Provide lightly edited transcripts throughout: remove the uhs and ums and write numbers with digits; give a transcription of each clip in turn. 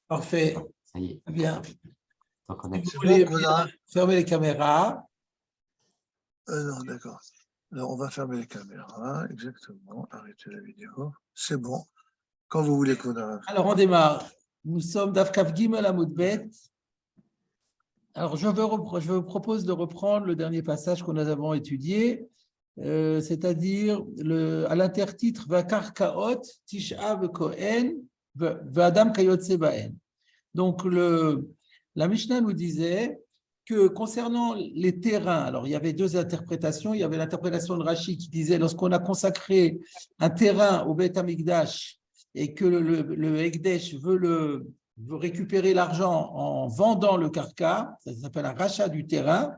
Parfait. Ça y est, Bien. donc on Si a... vous C'est voulez bon, bien fermer les caméras. non, d'accord. Alors, on va fermer les caméras, exactement. Arrêtez la vidéo. C'est bon. Quand vous voulez, Kodara. Alors, on démarre. Nous sommes d'Afkaf Gimel Amoudbet. Alors, je vous propose de reprendre le dernier passage qu'on a avant étudié, c'est-à-dire à l'intertitre Vakar Kaot, Tisha Kohen, Vadam Kayotse Baen. Donc, la Mishnah nous disait que concernant les terrains, alors il y avait deux interprétations. Il y avait l'interprétation de Rashi qui disait lorsqu'on a consacré un terrain au Beth Amikdash et que le Ekdesh veut récupérer l'argent en vendant le karka, ça s'appelle un rachat du terrain,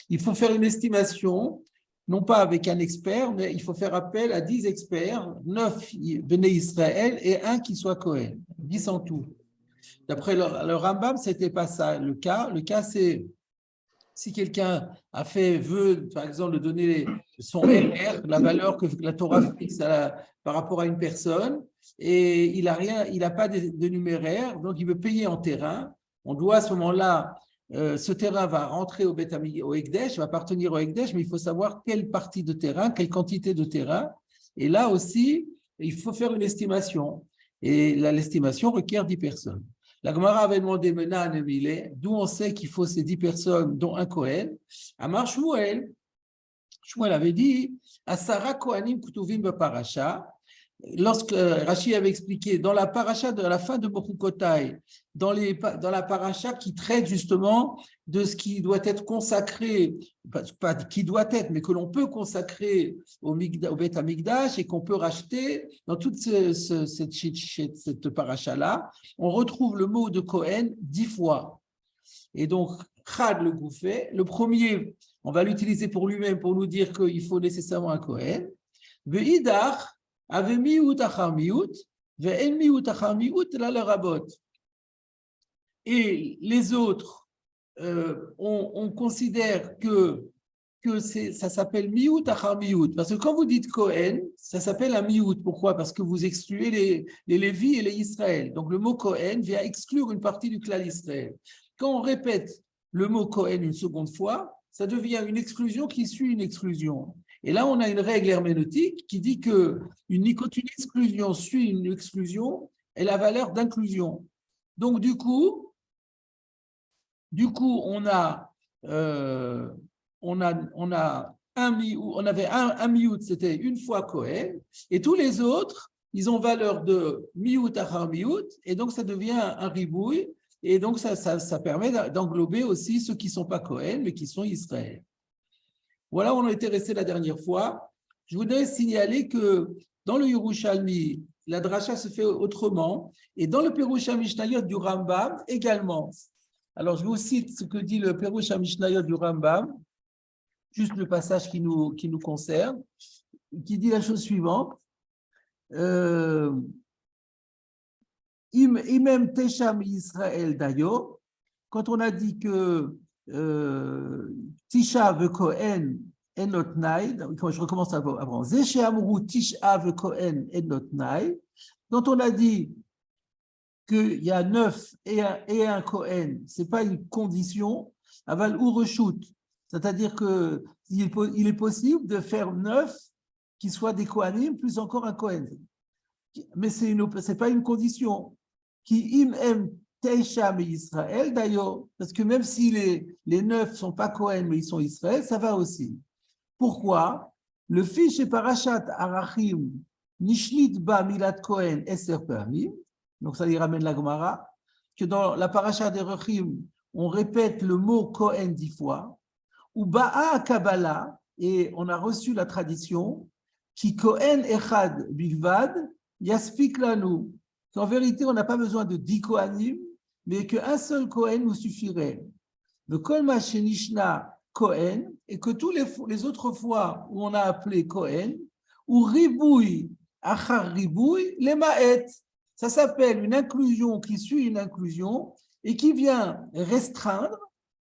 il faut faire une estimation, non pas avec un expert, mais il faut faire appel à 10 experts, 9 Béné Israël et un qui soit Cohen, 10 en tout. D'après le Rambam, ce n'était pas ça le cas. Le cas, c'est si quelqu'un veut, par exemple, de donner son RR, la valeur que la Torah fixe par rapport à une personne, et il n'a pas de numéraire, donc il veut payer en terrain. On doit à ce moment-là, ce terrain va rentrer au Ekdesh, va appartenir au Ekdesh, mais il faut savoir quelle partie de terrain, quelle quantité de terrain. Et là aussi, il faut faire une estimation. Et l'estimation requiert 10 personnes. La Gemara avait demandé Menan et Milé, d'où on sait qu'il faut ces 10 personnes, dont un Kohen. Amar Shmuel avait dit Asara Kohanim Kutuvim Beparacha. Lorsque Rashi avait expliqué dans la paracha de la fin de Bochukotai, dans la paracha qui traite justement de ce qui doit être consacré, pas qui doit être, mais que l'on peut consacrer au Beth Amikdash et qu'on peut racheter, dans toute cette paracha-là, on retrouve le mot de Kohen 10 fois. Et donc, Chad le Gouffé, le premier, on va l'utiliser pour lui-même pour nous dire qu'il faut nécessairement un Kohen. Ve'idach, avait miout achar miout, ve'en miout achar miout la le rabot. Et les autres, on considère que ça s'appelle miout achar miout, parce que quand vous dites Kohen, ça s'appelle un miout. Pourquoi? Parce que vous excluez les Lévis et les Israël. Donc le mot Kohen vient exclure une partie du clan Israël. Quand on répète le mot Kohen une seconde fois, ça devient une exclusion qui suit une exclusion. Et là, on a une règle herméneutique qui dit que quand une exclusion suit une exclusion, elle a valeur d'inclusion. Donc, du coup, on avait un miout, c'était une fois Kohen, et tous les autres, ils ont valeur de miout achar miout, et donc ça devient un ribouille, et donc ça permet d'englober aussi ceux qui ne sont pas Kohen, mais qui sont Israël. Voilà où on était resté la dernière fois. Je voudrais signaler que dans le Yerushalmi, la dracha se fait autrement, et dans le Perush HaMishnayot du Rambam également. Alors, je vous cite ce que dit le Perush HaMishnayot du Rambam, juste le passage qui nous concerne, qui dit la chose suivante. Imem Tesham Israël Dayo, quand on a dit que Tisha ve Kohen enot nai, je recommence avant, Zeshe Amru Tisha ve Kohen enot nai, quand on a dit qu'il y a 9 et un Kohen, ce n'est pas une condition, aval ou reshoot, c'est-à-dire qu'il est possible de faire 9 qui soient des Kohanim plus encore un Kohen. Mais ce n'est pas une condition. Qui im Teisha mais Israël d'ailleurs, parce que même si les 9 ne sont pas Kohen mais ils sont Israël, ça va aussi. Pourquoi? Le fiche et Parashat Arachim Nishlit Ba Milat Kohen Eser Pamim, donc ça y ramène la Gemara, que dans la Parashat d'Arachim, on répète le mot Kohen 10 fois, ou Ba'a Kabbalah, et on a reçu la tradition, qui Kohen Echad Bilvad, Yaspik Lanu, qu'en vérité, on n'a pas besoin de 10 Kohanim, mais qu'un seul Kohen nous suffirait. Le Kol Mashenishna Kohen, et que tous les autres fois où on a appelé Kohen, ou Riboui, Achar Riboui, les Ma'et. Ça s'appelle une inclusion qui suit une inclusion et qui vient restreindre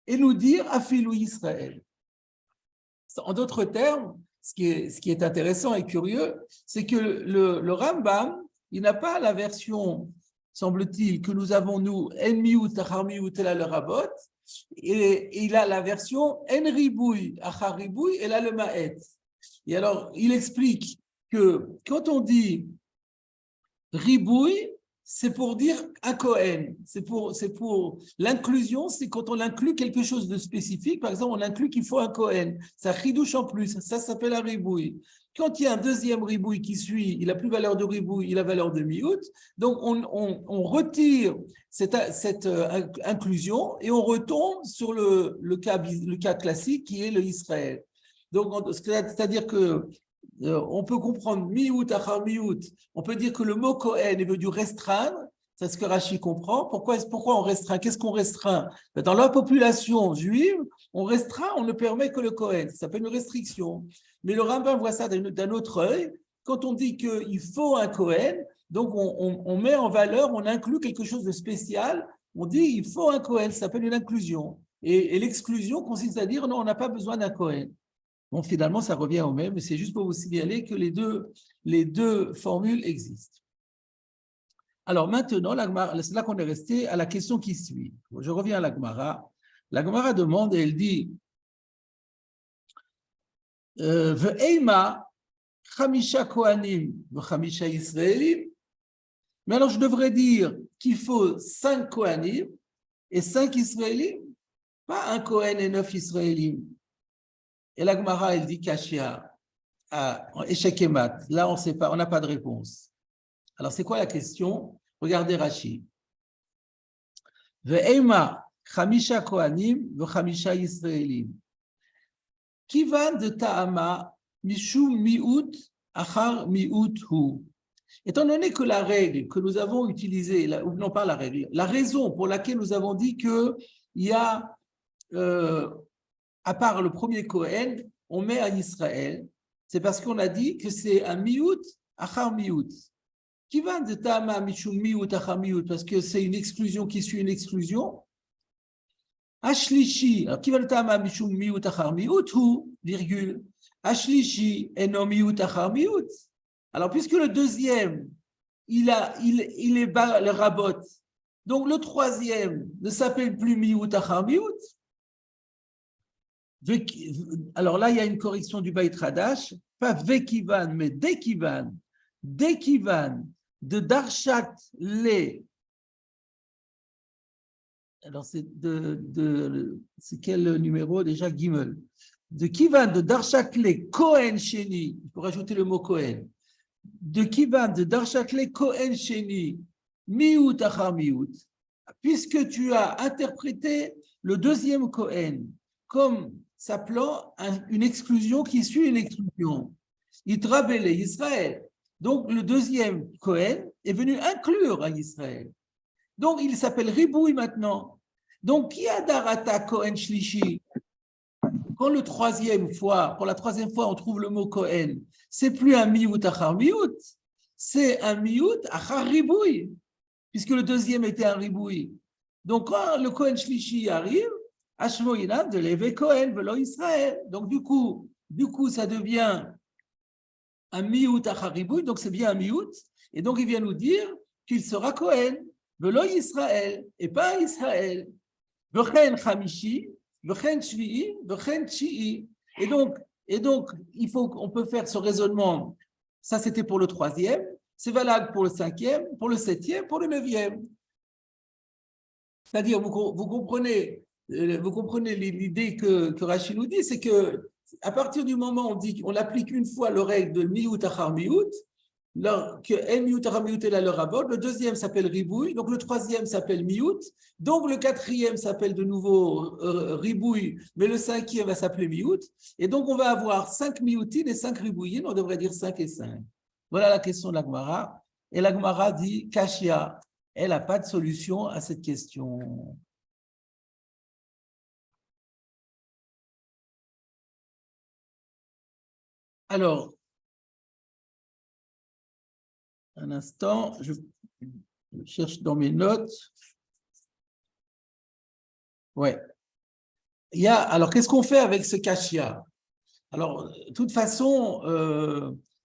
et nous dire Afilou Israël. En d'autres termes, ce qui est intéressant et curieux, c'est que le Rambam, il n'a pas la version semble-t-il, que nous avons, nous, en miout, achar miout, et là le rabot, et il a la version en ribouille, achar ribouille, et là le ma'et. Et alors, il explique que quand on dit ribouille, c'est pour dire un Kohen. C'est pour l'inclusion, c'est quand on inclut quelque chose de spécifique. Par exemple, on inclut qu'il faut un Kohen. Ça chidouche en plus. Ça s'appelle un ribouille. Quand il y a un deuxième ribouille qui suit, il n'a plus valeur de ribouille, il a valeur de miout. Donc, on retire cette inclusion et on retombe sur le cas classique qui est le Israël. Donc, c'est-à-dire que on peut comprendre miout, achar miout. On peut dire que le mot Kohen est venu restreindre. C'est ce que Rashi comprend. Pourquoi on restreint? Qu'est-ce qu'on restreint? Dans la population juive, on restreint, on ne permet que le Kohen. Ça s'appelle une restriction. Mais le rabbin voit ça d'un autre œil. Quand on dit qu'il faut un Kohen, donc on met en valeur, on inclut quelque chose de spécial. On dit il faut un Kohen. Ça s'appelle une inclusion. Et l'exclusion consiste à dire non, on n'a pas besoin d'un Kohen. Bon, finalement, ça revient au même, mais c'est juste pour vous signaler que les deux formules existent. Alors maintenant, c'est là qu'on est resté à la question qui suit. Je reviens à la Gemara. La Gemara demande et elle dit Ve'eima chamisha kohanim ve'chamisha israélim. Mais alors, je devrais dire qu'il faut 5 kohanim et 5 israélim, pas un kohen et 9 israélim. Et la Gemara, elle dit Kashia, échec et mat. Là, on sait pas, on n'a pas de réponse. Alors, c'est quoi la question? Regardez Rashi. Ve'ema chamisha kohanim ve'chamisha israélim. Kivan de ta'ama mishum mi'ut achar mi'ut hu. Étant donné que la règle que nous avons utilisée, ou non pas la règle, la raison pour laquelle nous avons dit qu'il y a à part le premier Kohen, on met un Israël, c'est parce qu'on a dit que c'est un miout, achar miout. Qui va de tama mishum miout, achar miout, parce que c'est une exclusion qui suit une exclusion. Ashlishi, alors qui va de tama mishum miout, achar miout, ou, virgule, Ashlishi, eno miout, achar miout. Alors, puisque le deuxième, il est bas, le rabot, donc le troisième ne s'appelle plus miout, achar miout. Alors là, il y a une correction du Beit Hadash, pas Vekivan, mais Dekivan. Dekivan de Darshat le. Alors, c'est quel numéro déjà? Gimel. De Kivan de Darshat le Kohen Sheni, il faut rajouter le mot Kohen. De Kivan de Darshat le Kohen Sheni, Miout achar Miout, puisque tu as interprété le deuxième Kohen comme s'appelant une exclusion qui suit une exclusion. Yitrabele, Israël. Donc, le deuxième Kohen est venu inclure un Israël. Donc, il s'appelle Riboui maintenant. Donc, qui a Darata Kohen Shlishi? Quand pour la troisième fois, on trouve le mot Kohen, c'est plus un miout achar miout, c'est un miout achar riboui, puisque le deuxième était un riboui. Donc, quand le Kohen Shlishi arrive, Ashmoïna de Lévé Kohen, velo Israël. Donc, du coup, ça devient un miout achar riboui, donc c'est bien un miout, et donc il vient nous dire qu'il sera Kohen, velo Israël, et pas Israël. V'chen chamishi, v'chen shvi'i, v'chen tchi'i. Et donc, on peut faire ce raisonnement. Ça, c'était pour le troisième. C'est valable pour le cinquième, pour le septième, pour le neuvième. C'est-à-dire, vous comprenez l'idée que Rashi nous dit, c'est que à partir du moment où on dit qu'on applique une fois le règle de miout achar miout, que en miout achar miout est là le rabot, le deuxième s'appelle ribouille, donc le troisième s'appelle miout, donc le quatrième s'appelle de nouveau ribouille, mais le cinquième va s'appeler miout, et donc on va avoir 5 mioutines et 5 ribouillines, on devrait dire 5 et 5. Voilà la question de la Gemara, et la Gemara dit Kashia, elle n'a pas de solution à cette question. Alors, un instant, je cherche dans mes notes. Ouais. Alors, qu'est-ce qu'on fait avec ce Kashia? Alors, de toute façon,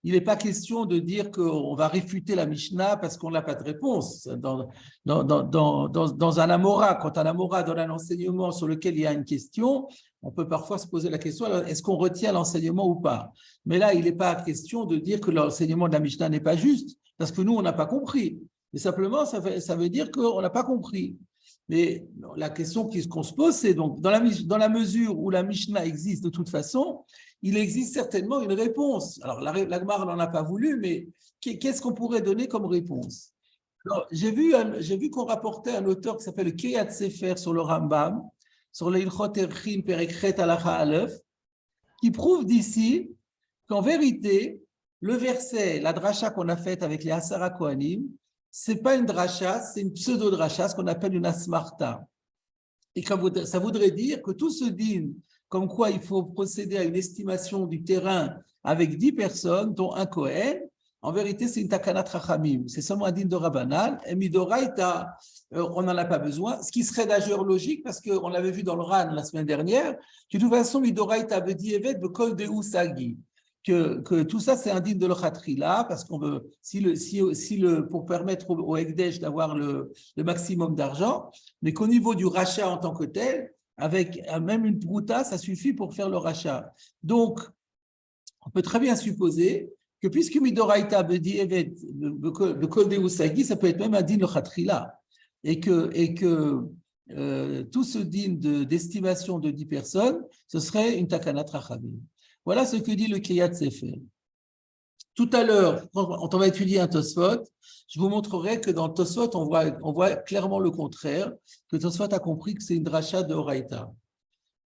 il n'est pas question de dire qu'on va réfuter la Mishnah parce qu'on n'a pas de réponse. Dans un Amora, quand un Amora donne un enseignement sur lequel il y a une question, on peut parfois se poser la question, alors, est-ce qu'on retient l'enseignement ou pas? Mais là, il n'est pas question de dire que l'enseignement de la Mishnah n'est pas juste, parce que nous, on n'a pas compris. Mais simplement, ça veut dire qu'on n'a pas compris. Mais la question qu'on se pose, c'est donc, dans la mesure où la Mishnah existe de toute façon, il existe certainement une réponse. Alors, la Gemara n'en a pas voulu, mais qu'est-ce qu'on pourrait donner comme réponse? Alors, j'ai vu qu'on rapportait un auteur qui s'appelle Kiyat Sefer sur le Rambam, sur le Ilchot Erchim Perekhet Halacha Aleph, qui prouve d'ici qu'en vérité, le verset, la dracha qu'on a faite avec les Asara Kohanim, ce n'est pas une dracha, c'est une pseudo-dracha, ce qu'on appelle une asmarta. Et ça voudrait dire que tout ce dîne, comme quoi il faut procéder à une estimation du terrain avec 10 personnes, dont un Kohen, en vérité, c'est une takanat rachamim. C'est seulement un dîne de Rabbanal. Et midoraita, on n'en a pas besoin. Ce qui serait d'ailleurs logique, parce qu'on l'avait vu dans le RAN la semaine dernière, que de toute façon, midoraita veut dire evet bekol de usagi. Que tout ça, c'est un dîne de l'Ochatrila, parce qu'on veut, pour permettre au Ekdesh d'avoir le maximum d'argent, mais qu'au niveau du rachat en tant que tel, avec même une prouta, ça suffit pour faire le rachat. Donc, on peut très bien supposer que puisque Midoraita dit evet, le Kol de Usagi, ça peut être même un din l'Ochatrila, et que tout ce din d'estimation de 10 personnes, ce serait une takanat rachamim. Voilà ce que dit le Kriyat Sefer. Tout à l'heure, quand on va étudier un Tosfot, je vous montrerai que dans le Tosfot, on voit clairement le contraire, que Tosfot a compris que c'est une dracha de Horaïta.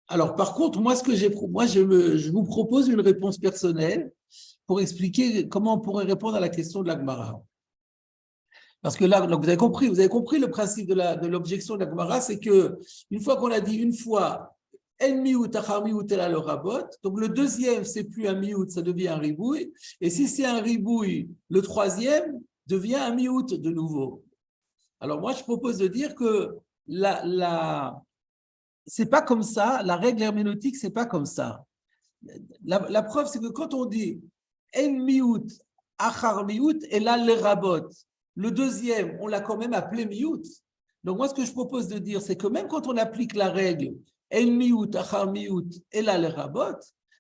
Alors, par contre, je vous propose une réponse personnelle pour expliquer comment on pourrait répondre à la question de la Gemara. Parce que là, donc vous avez compris le principe de l'objection de la Gemara, c'est que une fois qu'on a dit une fois en miout, achar miout, elle a le rabot. Donc le deuxième, c'est plus un miout, ça devient un ribouille. Et si c'est un ribouille, le troisième devient un miout de nouveau. Alors moi, je propose de dire que c'est pas comme ça, la règle herméneutique, c'est pas comme ça. La preuve, c'est que quand on dit en miout, achar miout, elle a le rabot. Le deuxième, on l'a quand même appelé miout. Donc moi, ce que je propose de dire, c'est que même quand on applique la règle en miout, achar miout, elle a le rabot,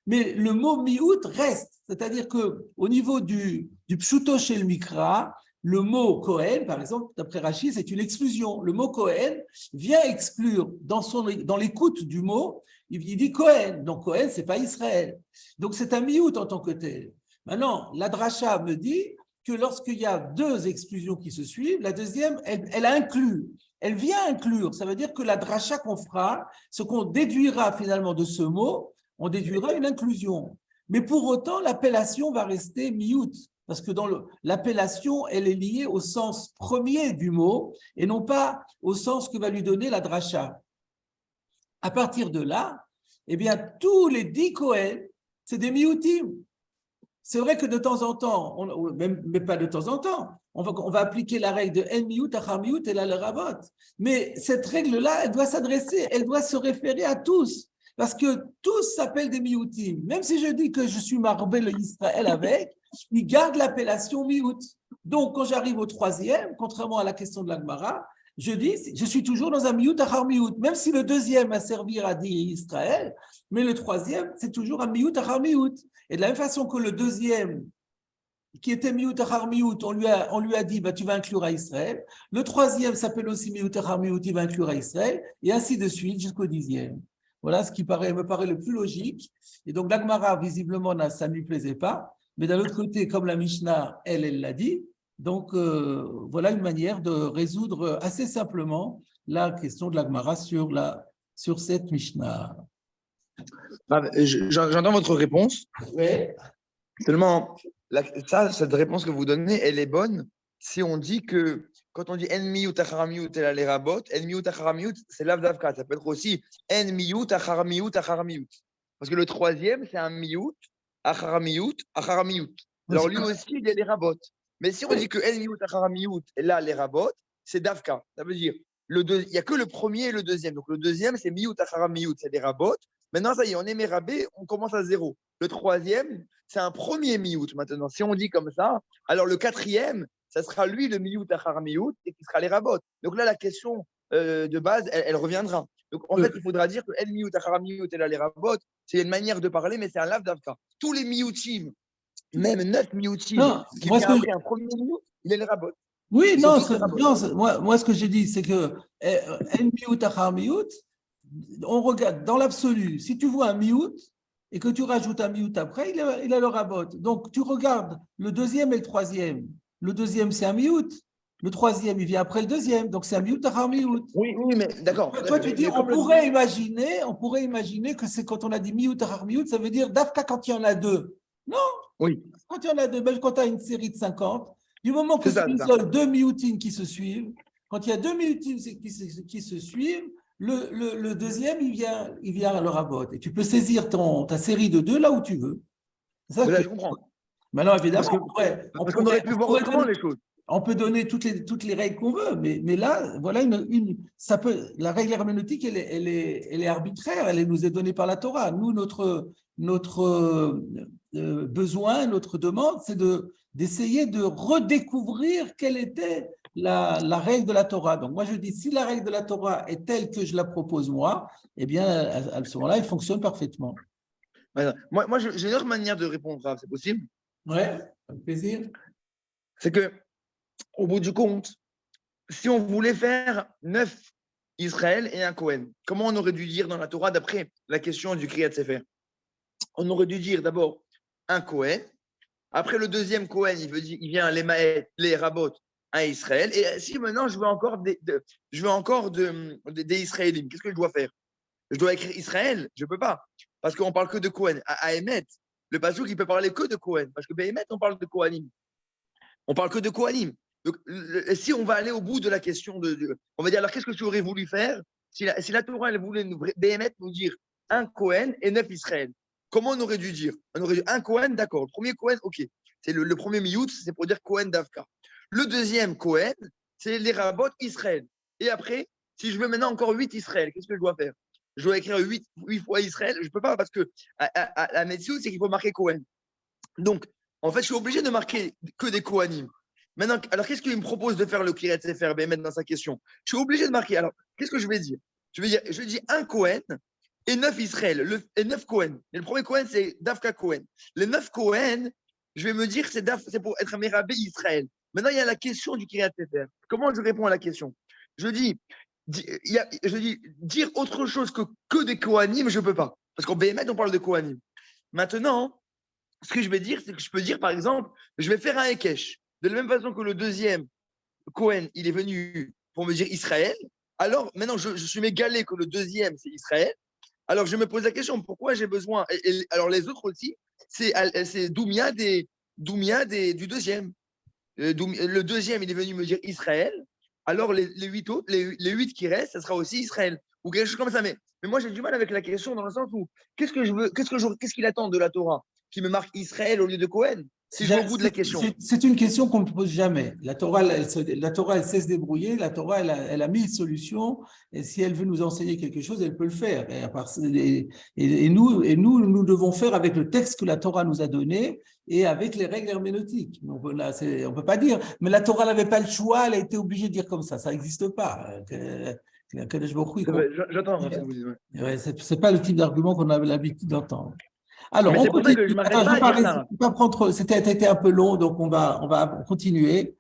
mais le mot miout reste. C'est-à-dire qu'au niveau du pshuto chez le mikra, le mot Kohen, par exemple, d'après Rashi, c'est une exclusion. Le mot Kohen vient exclure dans l'écoute du mot, il dit Kohen. Donc Kohen, ce n'est pas Israël. Donc c'est un miout en tant que tel. Maintenant, la dracha me dit que lorsqu'il y a deux exclusions qui se suivent, la deuxième, elle inclut. Elle vient inclure. Ça veut dire que la dracha qu'on fera, ce qu'on déduira finalement de ce mot, on déduira une inclusion. Mais pour autant, l'appellation va rester miout. Parce que l'appellation, elle est liée au sens premier du mot et non pas au sens que va lui donner la dracha. À partir de là, eh bien, tous les 10 Kohen, c'est des mioutim. C'est vrai que de temps en temps, mais pas de temps en temps, on va appliquer la règle de en miout, achar miout et la le rabot. Mais cette règle-là, elle doit s'adresser, elle doit se référer à tous. Parce que tous s'appellent des mioutim. Même si je dis que je suis marbé le Israël avec, il garde l'appellation miout. Donc, quand j'arrive au troisième, contrairement à la question de la Gemara, je dis, je suis toujours dans un miout achar miout, même si le deuxième a servi à dire Israël, mais le troisième, c'est toujours un miout achar miout. Et de la même façon que le deuxième, qui était miout achar miout, on lui a dit, bah, tu vas inclure à Israël. Le troisième s'appelle aussi miout achar miout, il va inclure à Israël, et ainsi de suite jusqu'au 10e. Voilà ce qui me paraît le plus logique. Et donc, la Gemara, visiblement, ça ne lui plaisait pas. Mais d'un autre côté, comme la Mishnah, elle l'a dit, donc voilà une manière de résoudre assez simplement la question de la Gemara sur cette Mishnah. J'entends votre réponse. Oui. Seulement, cette réponse que vous donnez, elle est bonne si on dit que quand on dit en miout achar miout et la les rabot, en miout achar miout, c'est l'avdavka. Ça peut être aussi en miout achar miout achar miout. Parce que le troisième, c'est un miout achar miout achar miout. Alors lui aussi, il y a les rabot. Mais si on dit que en miout achar miout et là les rabot, c'est davka. Ça veut dire il n'y a que le premier et le deuxième. Donc le deuxième, c'est miout achar miout, c'est les rabot. Maintenant, ça y est, on est mérabé, on commence à 0. Le troisième, c'est un premier miout maintenant. Si on dit comme ça, alors le quatrième, ça sera lui le miout achar miout et qui sera les rabots. Donc là, la question de base, elle reviendra. Donc en fait, il faudra dire que el miout achar miout et là les rabots, c'est une manière de parler, mais c'est un lav davka. Tous les mioutim, même 9 mioutim, Non, qui moi, vient après un premier miout, il est les rabots. oui, Ils sont non, tous les rabots. non, moi, ce que j'ai dit, c'est que un miout achar miout, on regarde dans l'absolu. Si tu vois un miout et que tu rajoutes un miout après, il a le rabot. Donc, tu regardes le deuxième et le troisième. Le deuxième, c'est un miout. Le troisième, il vient après le deuxième. Donc, c'est un miout achar miout. Oui, mais d'accord. Toi, tu dis, Mais on comme pourrait imaginer que c'est quand on a dit miout achar miout, ça veut dire d'afka quand il y en a deux. Non, oui, quand il y en a deux, même quand tu as une série de 50, du moment que c'est ça, tu c'est ça. isoles deux mioutines qui se suivent, quand il y a deux mioutines qui se suivent, le deuxième, il vient à le rabot. Et tu peux saisir ta série de deux là où tu veux. C'est ça Mais que là, je... je comprends. Maintenant, Parce évidemment, que on parce qu'on aurait pu voir pourrait autrement donner, les choses. on peut donner toutes les règles qu'on veut, mais là, voilà la règle herméneutique, elle est arbitraire, elle nous est donnée par la Torah. Nous, notre besoin, notre demande, c'est d'essayer de redécouvrir quelle était la règle de la Torah. Donc, moi, je dis, si la règle de la Torah est telle que je la propose moi, eh bien, à ce moment-là, elle fonctionne parfaitement. Voilà. Moi j'ai une autre manière de répondre, Rav, c'est possible? Ouais, avec plaisir. C'est que, au bout du compte, si on voulait faire 9 Israël et un Cohen, comment on aurait dû dire dans la Torah d'après la question du Kriyat Sefer? On aurait dû dire d'abord un Cohen, après le deuxième Cohen, il vient les Maët, les Rabot, un Israël, et si maintenant je veux encore des Israélites, qu'est-ce que je dois faire? Je dois écrire Israël? Je ne peux pas, parce qu'on parle que de Cohen. À Emet, le pasuk, il peut parler que de Cohen, parce que Emet, on parle de Kohanim. On parle que de Kohanim. Donc, si on va aller au bout de la question on va dire, alors qu'est-ce que tu aurais voulu faire si la Torah, elle voulait nous dire un Cohen et 9 Israël? Comment on aurait dû dire? On aurait dit un Cohen, d'accord. Le premier Cohen, ok. C'est le premier miout, c'est pour dire Cohen d'Avka. Le deuxième Cohen, c'est les rabbot Israël. Et après, si je veux maintenant encore 8 Israël, qu'est-ce que je dois faire? Je dois écrire 8 fois Israël. Je ne peux pas parce que la médecine, c'est qu'il faut marquer Cohen. Donc, en fait, je suis obligé de marquer que des Kohanim. Maintenant, alors qu'est-ce qu'il me propose de faire le Kiret Sefer mettre dans sa question? Je suis obligé de marquer. Alors, qu'est-ce que je vais dire? Je dis un Kohen et 9 Israël, et 9 Kohen. Et le premier Kohen, c'est Davka Kohen. Les 9 Kohen, je vais me dire, c'est pour être un Mérabé Israël. Maintenant, il y a la question du Kiret Sefer. Comment je réponds à la question? Je dis, dire autre chose que des Kohanim, je ne peux pas. Parce qu'en Béhémet, on parle de Kohanim. Maintenant, ce que je vais dire, c'est que je peux dire, par exemple, je vais faire un Ekech. De la même façon que le deuxième, Cohen, il est venu pour me dire Israël. Alors, maintenant, je suis mégalé que le deuxième, c'est Israël. Alors, je me pose la question, pourquoi j'ai besoin alors, les autres aussi, c'est Doumia du deuxième. Le deuxième, il est venu me dire Israël. Alors, les 8 autres, les 8 qui restent, ça sera aussi Israël. Ou quelque chose comme ça. Mais moi, j'ai du mal avec la question dans le sens où qu'est-ce qu'il attend de la Torah qui me marque Israël au lieu de Cohen? Si je vais au bout de la question. C'est une question qu'on ne pose jamais. La Torah, elle sait se débrouiller. La Torah, elle a 1000 solutions. Et si elle veut nous enseigner quelque chose, elle peut le faire. Et nous devons faire avec le texte que la Torah nous a donné et avec les règles herméneutiques. Donc là, on ne peut pas dire, mais la Torah n'avait pas le choix, elle a été obligée de dire comme ça. Ça n'existe pas. J'entends. Ouais, c'est pas le type d'argument qu'on avait l'habitude d'entendre. Alors, mais on c'est pour ça continue. que je ne m'arrête pas à dire ça. Pas prendre, c'était un peu long, donc on va continuer.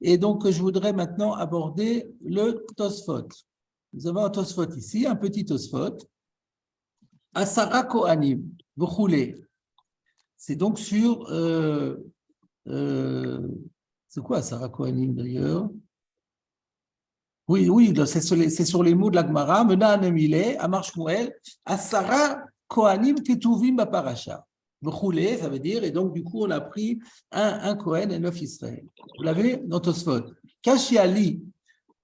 Et donc, je voudrais maintenant aborder le Tosfot. Nous avons un Tosfot ici, un petit Tosfot. Asara Kohanim, V'choulé. C'est donc sur. C'est quoi Asara Kohanim d'ailleurs? Oui, c'est sur les mots de la Gemara. Mena Anemile, Amar Shmuel, Asara Kohanim Ketuvim Baparacha. V'choulé, ça veut dire, et donc du coup, on a pris un Kohen et 9 Israël. Vous l'avez dans Tosfot. Kashi Ali,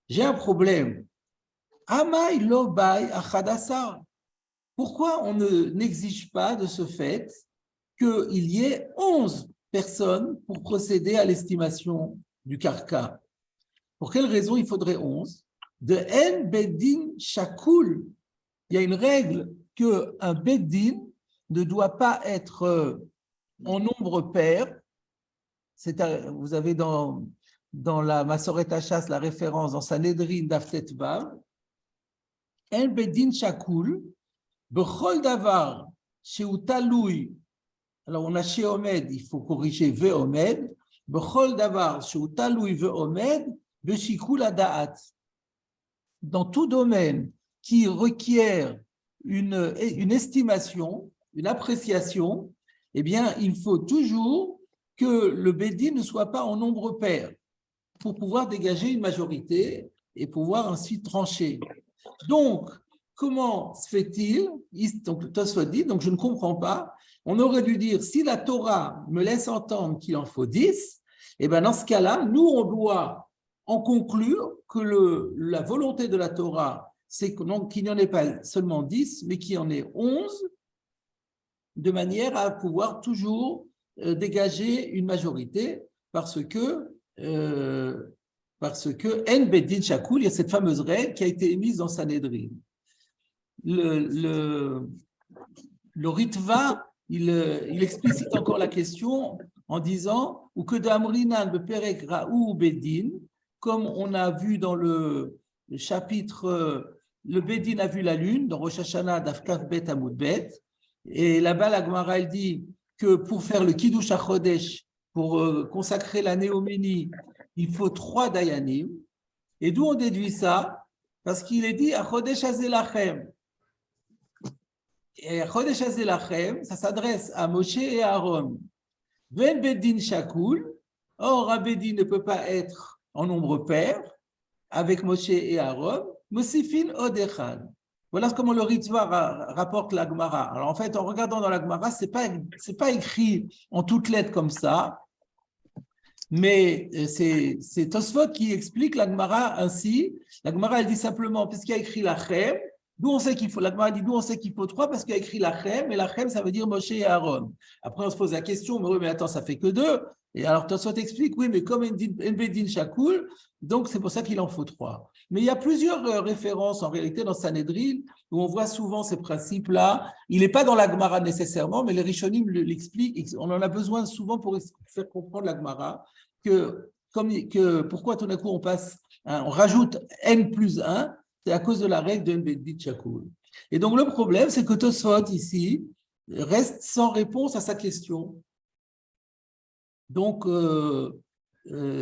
j'ai un problème. Amai lo bai achadasar. Pourquoi on n'exige pas de ce fait qu'il y ait 11 personnes pour procéder à l'estimation du carca? Pour quelle raison il faudrait 11? De En Bedin Shakul, il y a une règle qu'un Beddin ne doit pas être en nombre pair. Vous avez dans la Masoret Hachas la référence dans Sanhedrin Daftet Vav. En Beddin Shakul, Bechol Davar, Sheu Taloui. Alors on a chez Omed, il faut corriger Ve Omed. Bechol Davar, Sheu Taloui Ve Omed, Beshikul Adaat. Dans tout domaine qui requiert une estimation, une appréciation, eh bien, il faut toujours que le Bédine ne soit pas en nombre pair pour pouvoir dégager une majorité et pouvoir ainsi trancher. Donc, comment se fait-il? Donc, Tosfot dit, donc je ne comprends pas. On aurait dû dire, si la Torah me laisse entendre qu'il en faut 10, eh bien, dans ce cas-là, nous, on doit en conclure que la volonté de la Torah, c'est qu'il n'y en ait pas seulement 10, mais qu'il y en ait 11, de manière à pouvoir toujours dégager une majorité, parce que En Beddin Shakul, il y a cette fameuse règle qui a été émise dans Sanhedrin. Le Ritva, il explicite encore la question en disant ou que d'Amrinan beperek Raou Beddin, comme on a vu dans le chapitre, le Beddin a vu la lune, dans Rosh Hashanah, Dafkaf Bet Amud Bet, et là-bas, la Gemara, elle dit que pour faire le Kiddush HaChodesh, pour consacrer la Néoménie, il faut 3 Dayanim. Et d'où on déduit ça? Parce qu'il est dit HaChodesh Hazelachem. Et HaChodesh Hazelachem, ça s'adresse à Moshe et à Aaron. Ven Beddin Shakul, or un Beddin ne peut pas être en nombre pair avec Moshe et Aaron, Mosifin Odechad. Voilà comment le Ritva rapporte la Gemara. Alors en fait, en regardant dans la Gemara, c'est pas écrit en toutes lettres comme ça, mais c'est Tosfot qui explique la Gemara ainsi. La Gemara, elle dit simplement, puisqu'il y a écrit la Chem, d'où on sait qu'il faut, la Gemara dit d'où on sait qu'il faut 3, parce qu'il y a écrit la Chem, et la Chem, ça veut dire Moshe et Aaron. Après, on se pose la question, mais oui, mais attends, ça fait que 2. Et alors, Tosfot explique, oui, mais comme En Beddin Shakul, donc c'est pour ça qu'il en faut 3. Mais il y a plusieurs références en réalité dans Sanhedrin où on voit souvent ces principes-là. Il n'est pas dans la Gemara nécessairement, mais les Rishonim l'expliquent. On en a besoin souvent pour faire comprendre la Gemara que pourquoi tout d'un coup on rajoute n plus 1, c'est à cause de la règle de En Beddin Shakul. Et donc le problème, c'est que Tosfot ici reste sans réponse à sa question. Donc,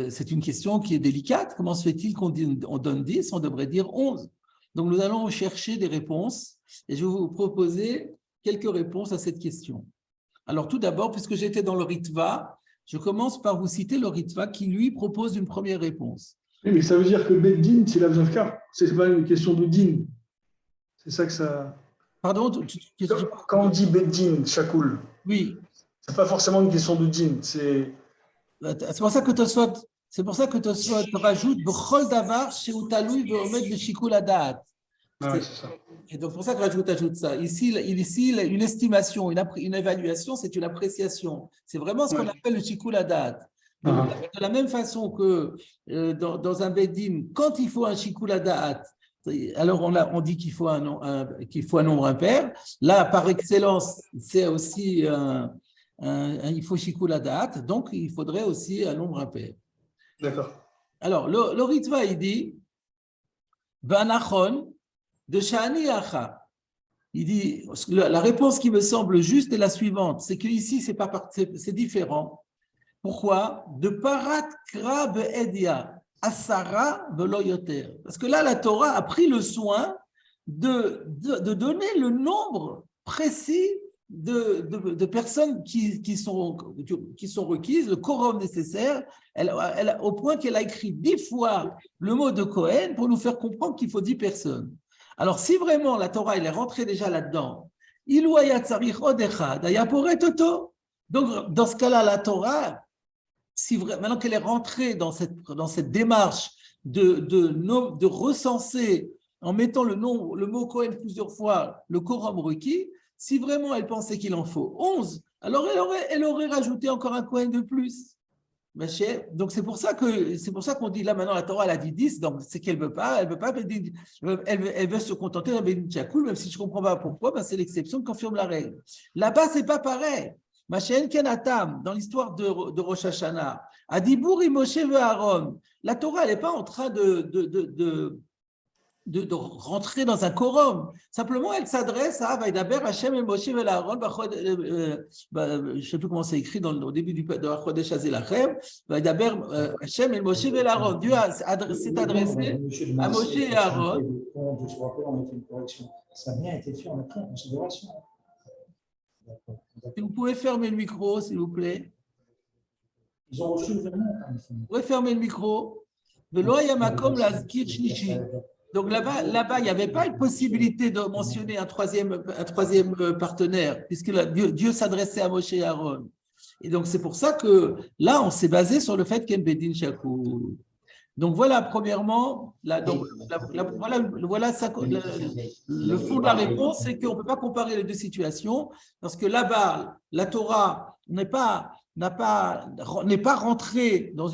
c'est une question qui est délicate. Comment se fait-il qu'on donne 10? On devrait dire 11. Donc, nous allons chercher des réponses et je vais vous proposer quelques réponses à cette question. Alors, tout d'abord, puisque j'étais dans le Ritva, je commence par vous citer le Ritva qui, lui, propose une première réponse. Oui, mais ça veut dire que Beddin, c'est l'Avzavka. C'est pas une question de din. C'est ça que ça. Pardon? Quand on dit Beddin, Shakul, oui. C'est pas forcément une question de din. C'est pour ça que Tosfot rajoute B'chol davar shehu talui ve'omed b'shikul hadaat. c'est ça. Et donc, pour ça que ajoute ça. Ici, une estimation, une évaluation, c'est une appréciation. C'est vraiment ce qu'on appelle le shikul hadaat. Donc, de la même façon que dans un beddin, quand il faut un shikul hadaat, alors on dit qu'il faut un nombre impair. Là, par excellence, c'est aussi il faut shikul hadaat, donc il faudrait aussi un nombre impair. D'accord. Alors, le Ritva, il dit Banachon de Shani Acha. Il dit la réponse qui me semble juste est la suivante, c'est que ici c'est différent. Pourquoi? De parat krab edia asara velo yoter. Parce que là, la Torah a pris le soin de donner le nombre précis de personnes qui sont requises, le quorum nécessaire, au point qu'elle a écrit 10 fois le mot de Cohen pour nous faire comprendre qu'il faut 10 personnes. Alors, si vraiment la Torah elle est rentrée déjà là-dedans, donc dans ce cas-là, la Torah, maintenant qu'elle est rentrée dans cette démarche de recenser, en mettant le mot Cohen plusieurs fois, le quorum requis, si vraiment elle pensait qu'il en faut 11, alors elle aurait rajouté encore un Cohen de plus. Donc c'est pour ça qu'on dit là maintenant la Torah elle a dit 10, donc c'est qu'elle veut pas, elle veut se contenter d'un Bedin Chakoul, même si je comprends pas pourquoi, ben c'est l'exception qui confirme la règle. Là-bas c'est pas pareil. Machéen Kenatam, dans l'histoire de Rosh Hashanah, a dit Bouri Moshe ve Aaron. La Torah elle n'est pas en train de rentrer dans un quorum. Simplement, elle s'adresse à Vaidaber Hashem et Moshe ve Aaron. Je ne sais plus comment c'est écrit au début de la Chodesh Hazelachem. Vaidaber Hashem et Moshe ve Aaron. Dieu s'est adressé à Moshe et Aaron. Je te rappelle, on a fait une correction. Ça a bien été fait, on a pris en considération. Si vous pouvez fermer le micro, s'il vous plaît. Ils ont reçu le virement. Vous pouvez fermer le micro. Velo Yamakom Lazkir Shlishi. Donc là-bas, il n'y avait pas une possibilité de mentionner un troisième partenaire, puisque Dieu s'adressait à Moshe et Aaron. Et donc, c'est pour ça que là, on s'est basé sur le fait qu'il y a Bedin Shakoul. Donc, voilà, premièrement, voilà le fond de la réponse, c'est qu'on ne peut pas comparer les deux situations, parce que là-bas, la Torah n'est pas rentrée dans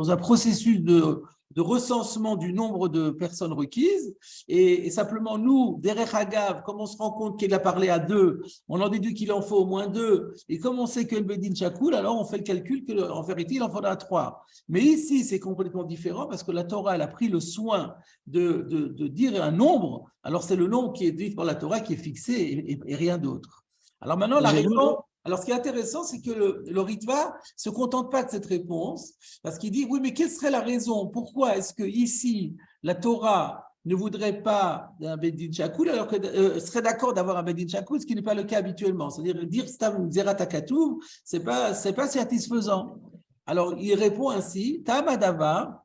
un processus de recensement du nombre de personnes requises, et simplement nous, derrière Hagav, comme on se rend compte qu'il a parlé à 2, on en déduit qu'il en faut au moins 2, et comme on sait que le Bedin Shakoul, alors on fait le calcul qu'en vérité, il en faudra 3. Mais ici, c'est complètement différent, parce que la Torah, elle a pris le soin de dire un nombre, alors c'est le nombre qui est dit par la Torah qui est fixé, et rien d'autre. Alors maintenant, la réponse... Alors, ce qui est intéressant, c'est que le Ritva ne se contente pas de cette réponse, parce qu'il dit, oui, mais quelle serait la raison? Pourquoi est-ce que ici la Torah ne voudrait pas d'un Bedin Shakoul, alors que serait d'accord d'avoir un Bedin Shakoul, ce qui n'est pas le cas habituellement. C'est-à-dire, dire Stam Zerat HaKatuv, ce n'est pas satisfaisant. Alors, il répond ainsi, Tamadavar,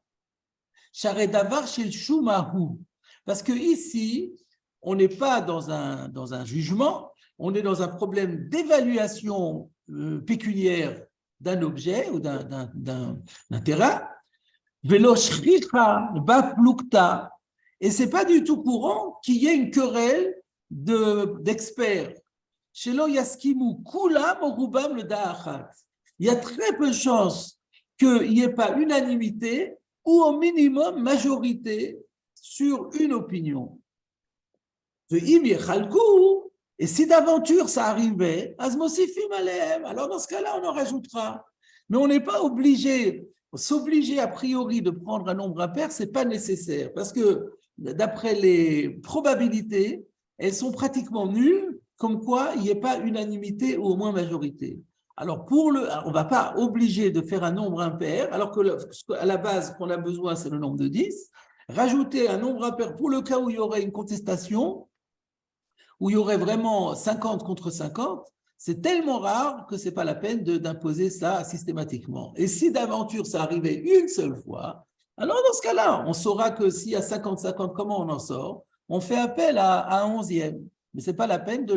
Sharedavar Shel Shumahu. Parce que ici, on n'est pas dans un jugement, on est dans un problème d'évaluation pécuniaire d'un objet ou d'un terrain. Et ce n'est pas du tout courant qu'il y ait une querelle d'experts. Il y a très peu de chances qu'il n'y ait pas unanimité ou au minimum majorité sur une opinion. Et si d'aventure ça arrivait, alors dans ce cas-là, on en rajoutera. Mais on n'est pas s'obliger a priori de prendre un nombre impair, ce n'est pas nécessaire, parce que d'après les probabilités, elles sont pratiquement nulles, comme quoi il n'y ait pas unanimité ou au moins majorité. Alors, on ne va pas obliger de faire un nombre impair, alors qu'à la base, qu'on a besoin, c'est le nombre de 10. Rajouter un nombre impair pour le cas où il y aurait une contestation, où il y aurait vraiment 50 contre 50, c'est tellement rare que ce n'est pas la peine d'imposer ça systématiquement. Et si d'aventure ça arrivait une seule fois, alors dans ce cas-là, on saura que s'il y a 50-50, comment on en sort? On fait appel à un 11e. Mais ce n'est pas la peine de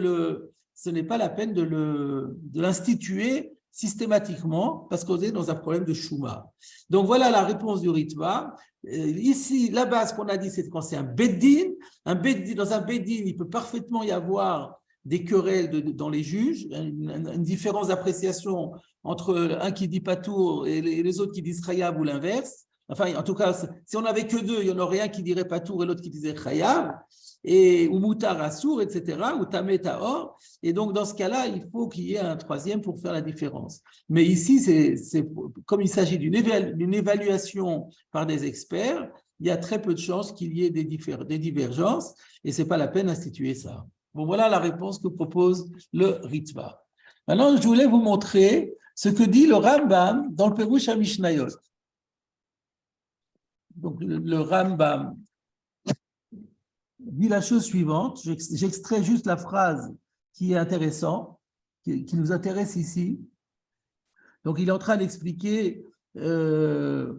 l'instituer systématiquement parce qu'on est dans un problème de chouma. Donc voilà la réponse du Ritva. Ici, la base qu'on a dit, c'est quand c'est un beddin. Dans un beddin, il peut parfaitement y avoir des querelles dans les juges, une différence d'appréciation entre un qui dit patour et les autres qui disent khayab ou l'inverse. Enfin, en tout cas, si on n'avait que 2, il y en aurait un qui dirait patour et l'autre qui disait khayab, ou moutar assour, etc., ou tamé taor. Et donc, dans ce cas-là, il faut qu'il y ait un 3e pour faire la différence. Mais ici, comme il s'agit d'une évaluation par des experts, il y a très peu de chances qu'il y ait des divergences et ce n'est pas la peine d'instituer ça. Bon, voilà la réponse que propose le Ritva. Maintenant, je voulais vous montrer ce que dit le Rambam dans le Perush HaMishnayot. Donc, le Rambam dit la chose suivante. J'extrais juste la phrase qui est intéressante, qui nous intéresse ici. Donc, il est en train d'expliquer, alors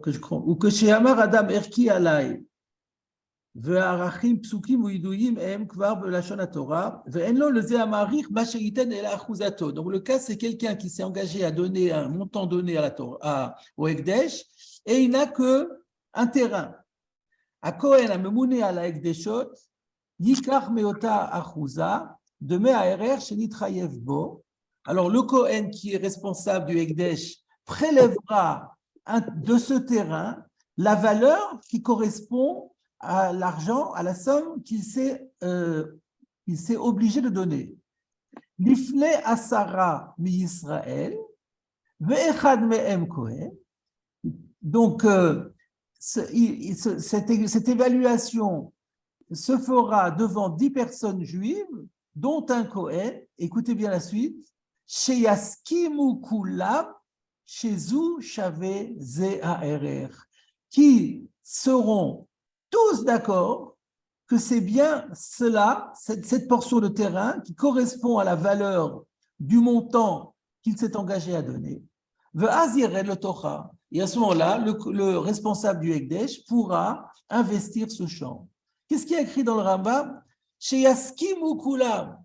que je crois, ou que chez Amar Adam Erki Alay, והערכים פסוקים וידועים הם כבר בלשון התורה, ואין לו לזה המעריך מה שייתן אלא אחוזתו. Donc le cas, c'est quelqu'un qui s'est engagé à donner un montant donné à la Torah, au Ekdesh, et il n'a qu'un terrain. הכהן הממונה על ההקדשות, ייקח מאותה אחוזה, דמי הערך שנתחייב בו, alors le Kohen qui est responsable du Hekdesh prélèvera de ce terrain la valeur qui correspond à l'argent, à la somme qu'il s'est obligé de donner. Lifne Asara mi Israël, ve'echad me'em Kohen. Donc, cette évaluation se fera devant 10 personnes juives, dont un Kohen, écoutez bien la suite, Sheyaskimu kulam shezu shave ze ha'erer, qui seront tous d'accord que c'est bien cela, cette portion de terrain qui correspond à la valeur du montant qu'il s'est engagé à donner. Ve'azired le Torah. Et à ce moment-là, le responsable du Hekdesh pourra investir ce champ. Qu'est-ce qui est écrit dans le Rambam? Chez Yaskimu Kulam,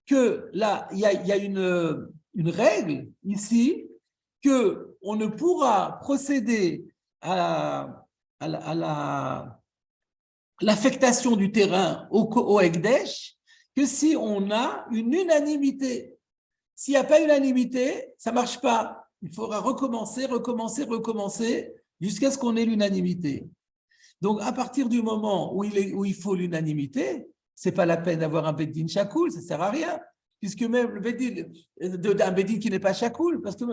que là, il y a une règle ici, qu'on ne pourra procéder à l'affectation du terrain au Hekdesh que si on a une unanimité. S'il n'y a pas unanimité, ça ne marche pas. Il faudra recommencer jusqu'à ce qu'on ait l'unanimité. Donc, à partir du moment où il faut l'unanimité, ce n'est pas la peine d'avoir un Beddin Shakoul, ça ne sert à rien, puisque même le Beddin, un Beddin qui n'est pas Shakoul, parce que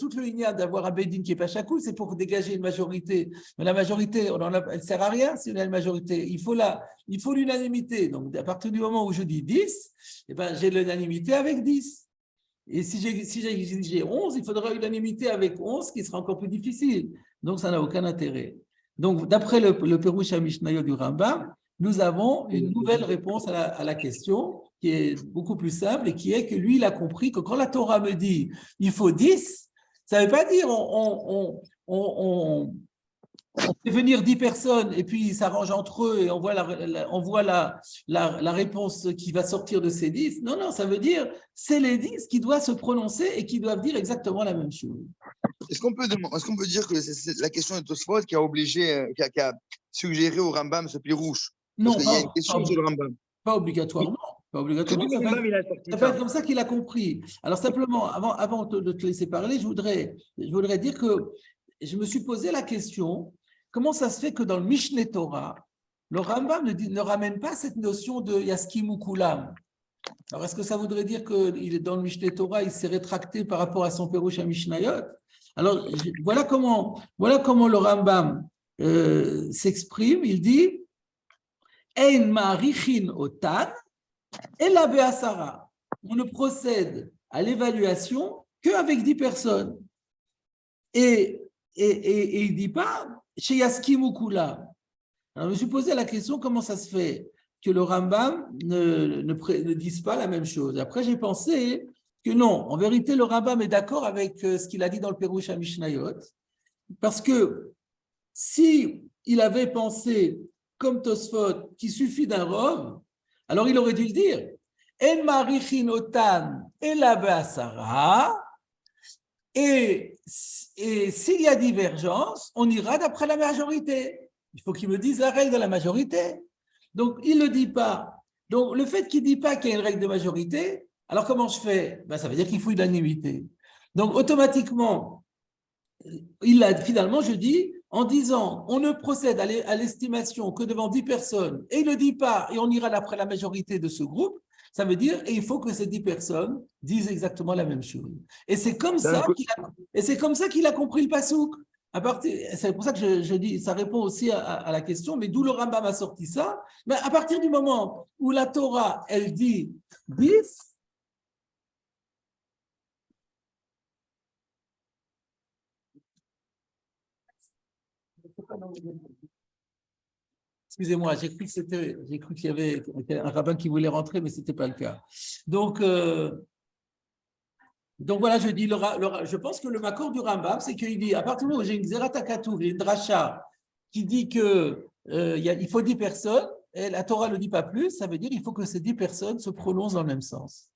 toute le lignage d'avoir un Beddin qui n'est pas Shakoul, c'est pour dégager une majorité. Mais la majorité, elle ne sert à rien si on a une majorité. Il faut l'unanimité. Donc, à partir du moment où je dis 10, eh ben, j'ai l'unanimité avec 10. Et si j'ai 11, il faudra l'unanimité avec 11, qui sera encore plus difficile. Donc, ça n'a aucun intérêt. Donc, d'après le Perush HaMishnayot du Rambam, nous avons une nouvelle réponse à la question qui est beaucoup plus simple et qui est que lui, il a compris que quand la Torah me dit il faut 10, ça ne veut pas dire on fait venir 10 personnes et puis ils s'arrangent entre eux et on voit la réponse qui va sortir de ces 10. Non, non, ça veut dire c'est les 10 qui doivent se prononcer et qui doivent dire exactement la même chose. Est-ce qu'on peut dire que c'est la question de Tosfot qui a suggéré au Rambam ce pirouche? Non, parce qu'il y a une question sur le Rambam. Pas obligatoirement. Pas obligatoirement. Que le Rambam, il a sorti Ça peut être comme ça qu'il a compris. Alors simplement, avant de te laisser parler, je voudrais dire que je me suis posé la question, comment ça se fait que dans le Mishneh Torah, le Rambam ne ramène pas cette notion de Yaskimu Kulam? Alors est-ce que ça voudrait dire que dans le Mishneh Torah, il s'est rétracté par rapport à son Perush HaMishnayot? Alors voilà comment le Rambam s'exprime. Il dit Ein ma'arichin otan ela be'asara. On ne procède à l'évaluation qu'avec 10 personnes. Et il ne dit pas chez Yaskimu Kulam. Alors je me suis posé la question, comment ça se fait que le Rambam ne dise pas la même chose? Après, j'ai pensé que non, en vérité, le Rambam est d'accord avec ce qu'il a dit dans le Perush HaMishnayot, parce que si il avait pensé comme Tosfot qu'il suffit d'un rov, alors il aurait dû le dire En marichin otan ela be'asara, et s'il y a divergence, on ira d'après la majorité. Il faut qu'il me dise la règle de la majorité. Donc, il ne le dit pas. Donc, le fait qu'il ne dit pas qu'il y a une règle de majorité, alors comment je fais? Ça veut dire qu'il faut l'unanimité. Donc, automatiquement, finalement, je dis, en disant, on ne procède à l'estimation que devant 10 personnes, et il ne dit pas, et on ira d'après la majorité de ce groupe, ça veut dire, et il faut que ces 10 personnes disent exactement la même chose. Et c'est comme ça qu'il a compris le pasouk. C'est pour ça que je dis, ça répond aussi à la question, mais d'où le Rambam a sorti ça? Mais à partir du moment où la Torah, elle dit 10, excusez-moi, j'ai cru qu'il y avait un rabbin qui voulait rentrer, mais ce n'était pas le cas. Donc voilà, je dis, je pense que le makor du Rambam, c'est qu'il dit, à partir du moment où j'ai une Zerata Katuv, une dracha, qui dit qu'il faut 10 personnes, et la Torah ne le dit pas plus, ça veut dire qu'il faut que ces 10 personnes se prononcent dans le même sens.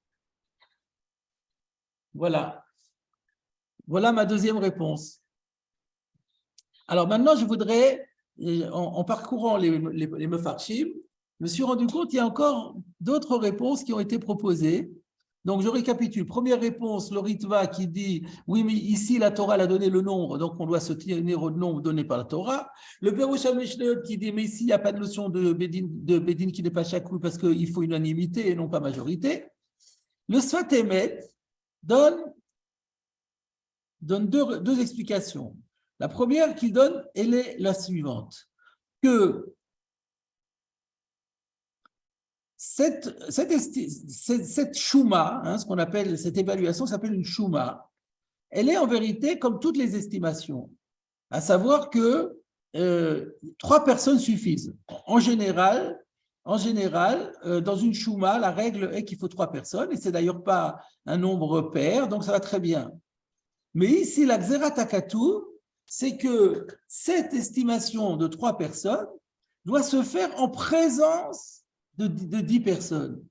Voilà. Voilà ma deuxième réponse. Alors maintenant, je voudrais, en parcourant les Mefarshim, je me suis rendu compte qu'il y a encore d'autres réponses qui ont été proposées. Donc, je récapitule. Première réponse, le Ritva qui dit « Oui, mais ici, la Torah a donné le nombre, donc on doit se tenir au nombre donné par la Torah. » Le Perush HaMishnayot qui dit « Mais ici, il n'y a pas de notion de Bédine qui n'est pas chakoul parce qu'il faut unanimité et non pas majorité. » Le Sfat Emet donne deux explications. La première qu'il donne, elle est la suivante, que cette chouma, ce qu'on appelle cette évaluation s'appelle une chouma, elle est en vérité comme toutes les estimations, à savoir que 3 personnes suffisent. En général, dans une chouma, la règle est qu'il faut 3 personnes, et c'est d'ailleurs pas un nombre pair, donc ça va très bien. Mais ici, la Xerat HaKatuv, c'est que cette estimation de 3 personnes doit se faire en présence de 10 personnes.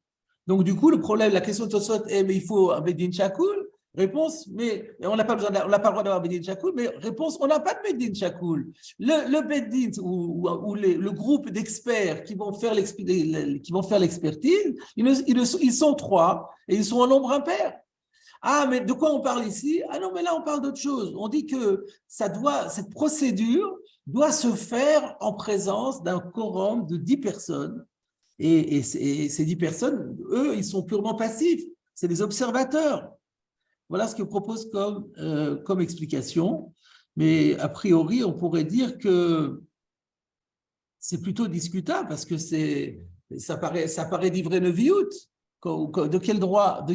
Donc, du coup, le problème, la question de Tosfot est, mais il faut un Bedin Chakoul. Réponse, mais on n'a pas le droit d'avoir Bedin Chakoul, mais réponse, on n'a pas de Bedin Chakoul. Le Bedin ou le groupe d'experts qui vont faire l'expertise, ils sont 3 et ils sont en nombre impair. Ah, mais de quoi on parle ici? Ah non, mais là, on parle d'autre chose. On dit que cette procédure doit se faire en présence d'un quorum de 10 personnes. Et ces 10 personnes, eux, ils sont purement passifs. C'est des observateurs. Voilà ce que propose comme explication. Mais a priori, on pourrait dire que c'est plutôt discutable parce que ça paraît d'ivrer neviout. De quel droit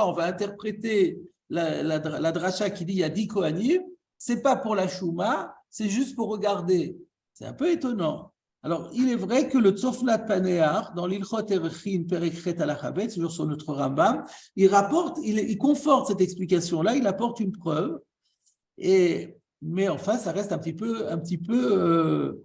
on va interpréter la dracha qui dit il y a 10 kohanim, c'est pas pour la chouma, c'est juste pour regarder. C'est un peu étonnant. Alors, il est vrai que le Tzofnat Paneach, dans l'Ilchot Erechin Perekhet Alachabet, toujours sur notre Rambam, il conforte cette explication-là, il apporte une preuve, mais enfin, ça reste un petit peu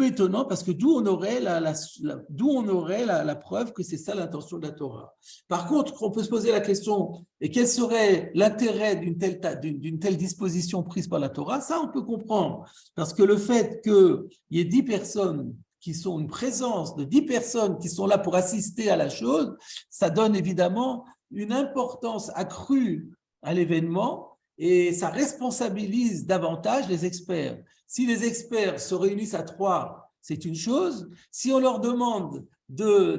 étonnant parce que d'où on aurait la preuve que c'est ça l'intention de la Torah. Par contre, on peut se poser la question, et quel serait l'intérêt d'une telle disposition prise par la Torah? Ça, on peut comprendre, parce que le fait qu'il y ait 10 personnes qui sont une présence de 10 personnes qui sont là pour assister à la chose, ça donne évidemment une importance accrue à l'événement et ça responsabilise davantage les experts. Si les experts se réunissent à 3, c'est une chose. Si on leur demande de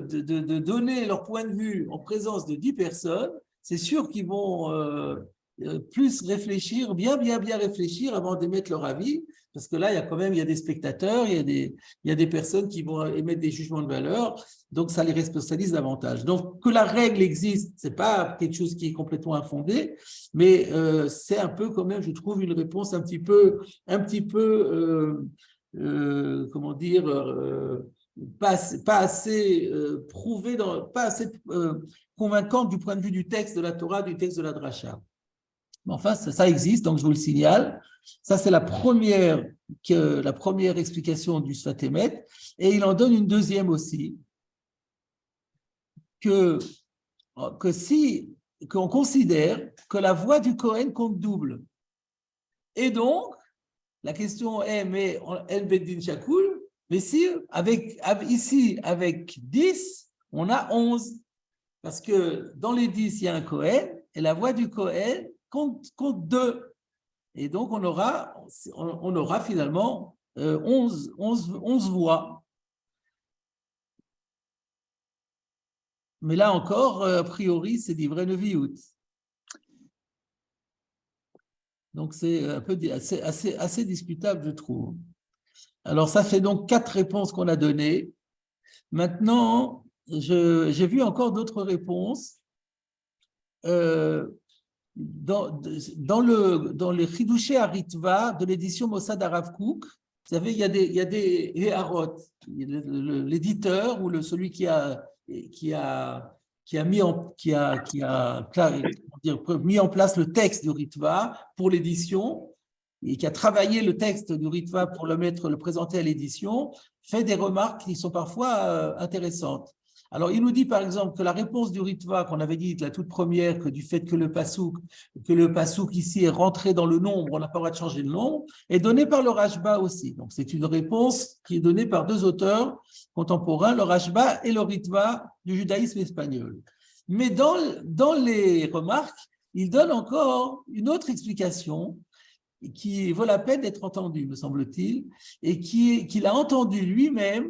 donner leur point de vue en présence de 10 personnes, c'est sûr qu'ils vont plus réfléchir, bien réfléchir avant d'émettre leur avis, parce que là, il y a des spectateurs, il y a des personnes qui vont émettre des jugements de valeur, donc ça les responsabilise davantage. Donc, que la règle existe, ce n'est pas quelque chose qui est complètement infondé, mais c'est un peu quand même, je trouve, une réponse un petit peu comment dire, pas assez prouvée, pas assez convaincante du point de vue du texte de la Torah, du texte de la Dracha. Mais enfin, ça existe, donc je vous le signale. Ça, c'est la première explication du Sfat Emet. Et il en donne une deuxième aussi, qu'on considère que la voix du Kohen compte double. Et donc, la question est, mais El Beddin Chakoul, mais si, ici, avec 10, on a 11. Parce que dans les 10, il y a un Kohen, et la voix du Kohen compte 2. Et donc, on aura finalement 11 voix. Mais là encore, a priori, c'est d'ivrer neviout. Donc, c'est un peu assez discutable, je trouve. Alors, ça fait donc 4 réponses qu'on a données. Maintenant, j'ai vu encore d'autres réponses. Dans les Chidushé Haritva de l'édition Mossad Arav Kook, vous savez, il y a des Héarot, l'éditeur ou celui qui a mis en place le texte du Ritva pour l'édition et qui a travaillé le texte du Ritva pour le présenter à l'édition, fait des remarques qui sont parfois intéressantes. Alors, il nous dit par exemple que la réponse du Ritva, qu'on avait dit la toute première, que du fait que le pasouk ici est rentré dans le nombre, on n'a pas le droit de changer le nombre, est donnée par le Rashba aussi. Donc, c'est une réponse qui est donnée par 2 auteurs contemporains, le Rashba et le Ritva du judaïsme espagnol. Mais dans les remarques, il donne encore une autre explication qui vaut la peine d'être entendue, me semble-t-il, et qu'il a entendu lui-même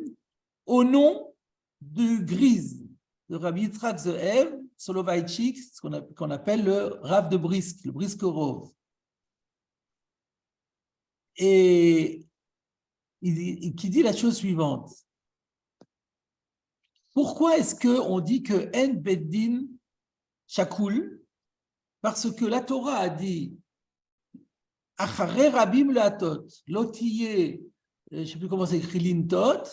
au nom du Grise, de Rabbi Yitzhak Ze'ev Soloveitchik, ce qu'on appelle le Rav de Brisk, le Briskerov. Et qui dit la chose suivante. Pourquoi est-ce qu'on dit que En Beddin Shakul? Parce que la Torah a dit Achare Rabim Latot, Lotiye, je ne sais plus comment c'est écrit, Lintot,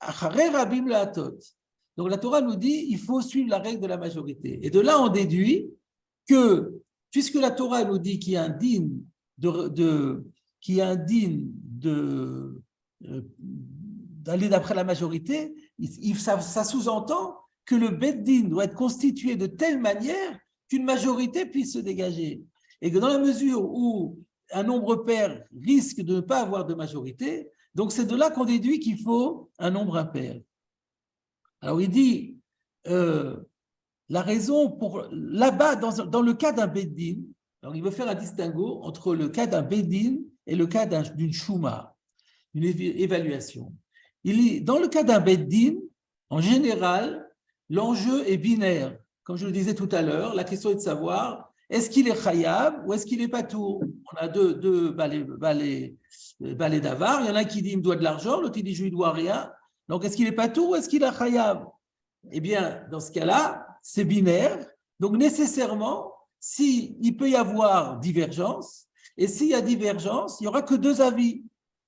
Achare Rabim Latot. Donc la Torah nous dit il faut suivre la règle de la majorité. Et de là, on déduit que, puisque la Torah nous dit qu'il y a un digne d'aller d'après la majorité, ça sous-entend que le Beddin doit être constitué de telle manière qu'une majorité puisse se dégager. Et que dans la mesure où un nombre pair risque de ne pas avoir de majorité, donc c'est de là qu'on déduit qu'il faut un nombre impair. Alors il dit, la raison pour, là-bas, dans le cas d'un Beddin, alors il veut faire un distinguo entre le cas d'un Beddin et le cas d'une Shuma, une évaluation. Dans le cas d'un Beddin, en général, l'enjeu est binaire. Comme je le disais tout à l'heure, la question est de savoir est-ce qu'il est Chayav ou est-ce qu'il est Patour. On a deux balais d'Avar. Il y en a un qui dit il me doit de l'argent, l'autre il dit je lui dois rien. Donc est-ce qu'il est Patour ou est-ce qu'il est Chayav? Eh bien, dans ce cas-là, c'est binaire. Donc nécessairement, il peut y avoir divergence, et s'il y a divergence, il n'y aura que deux avis.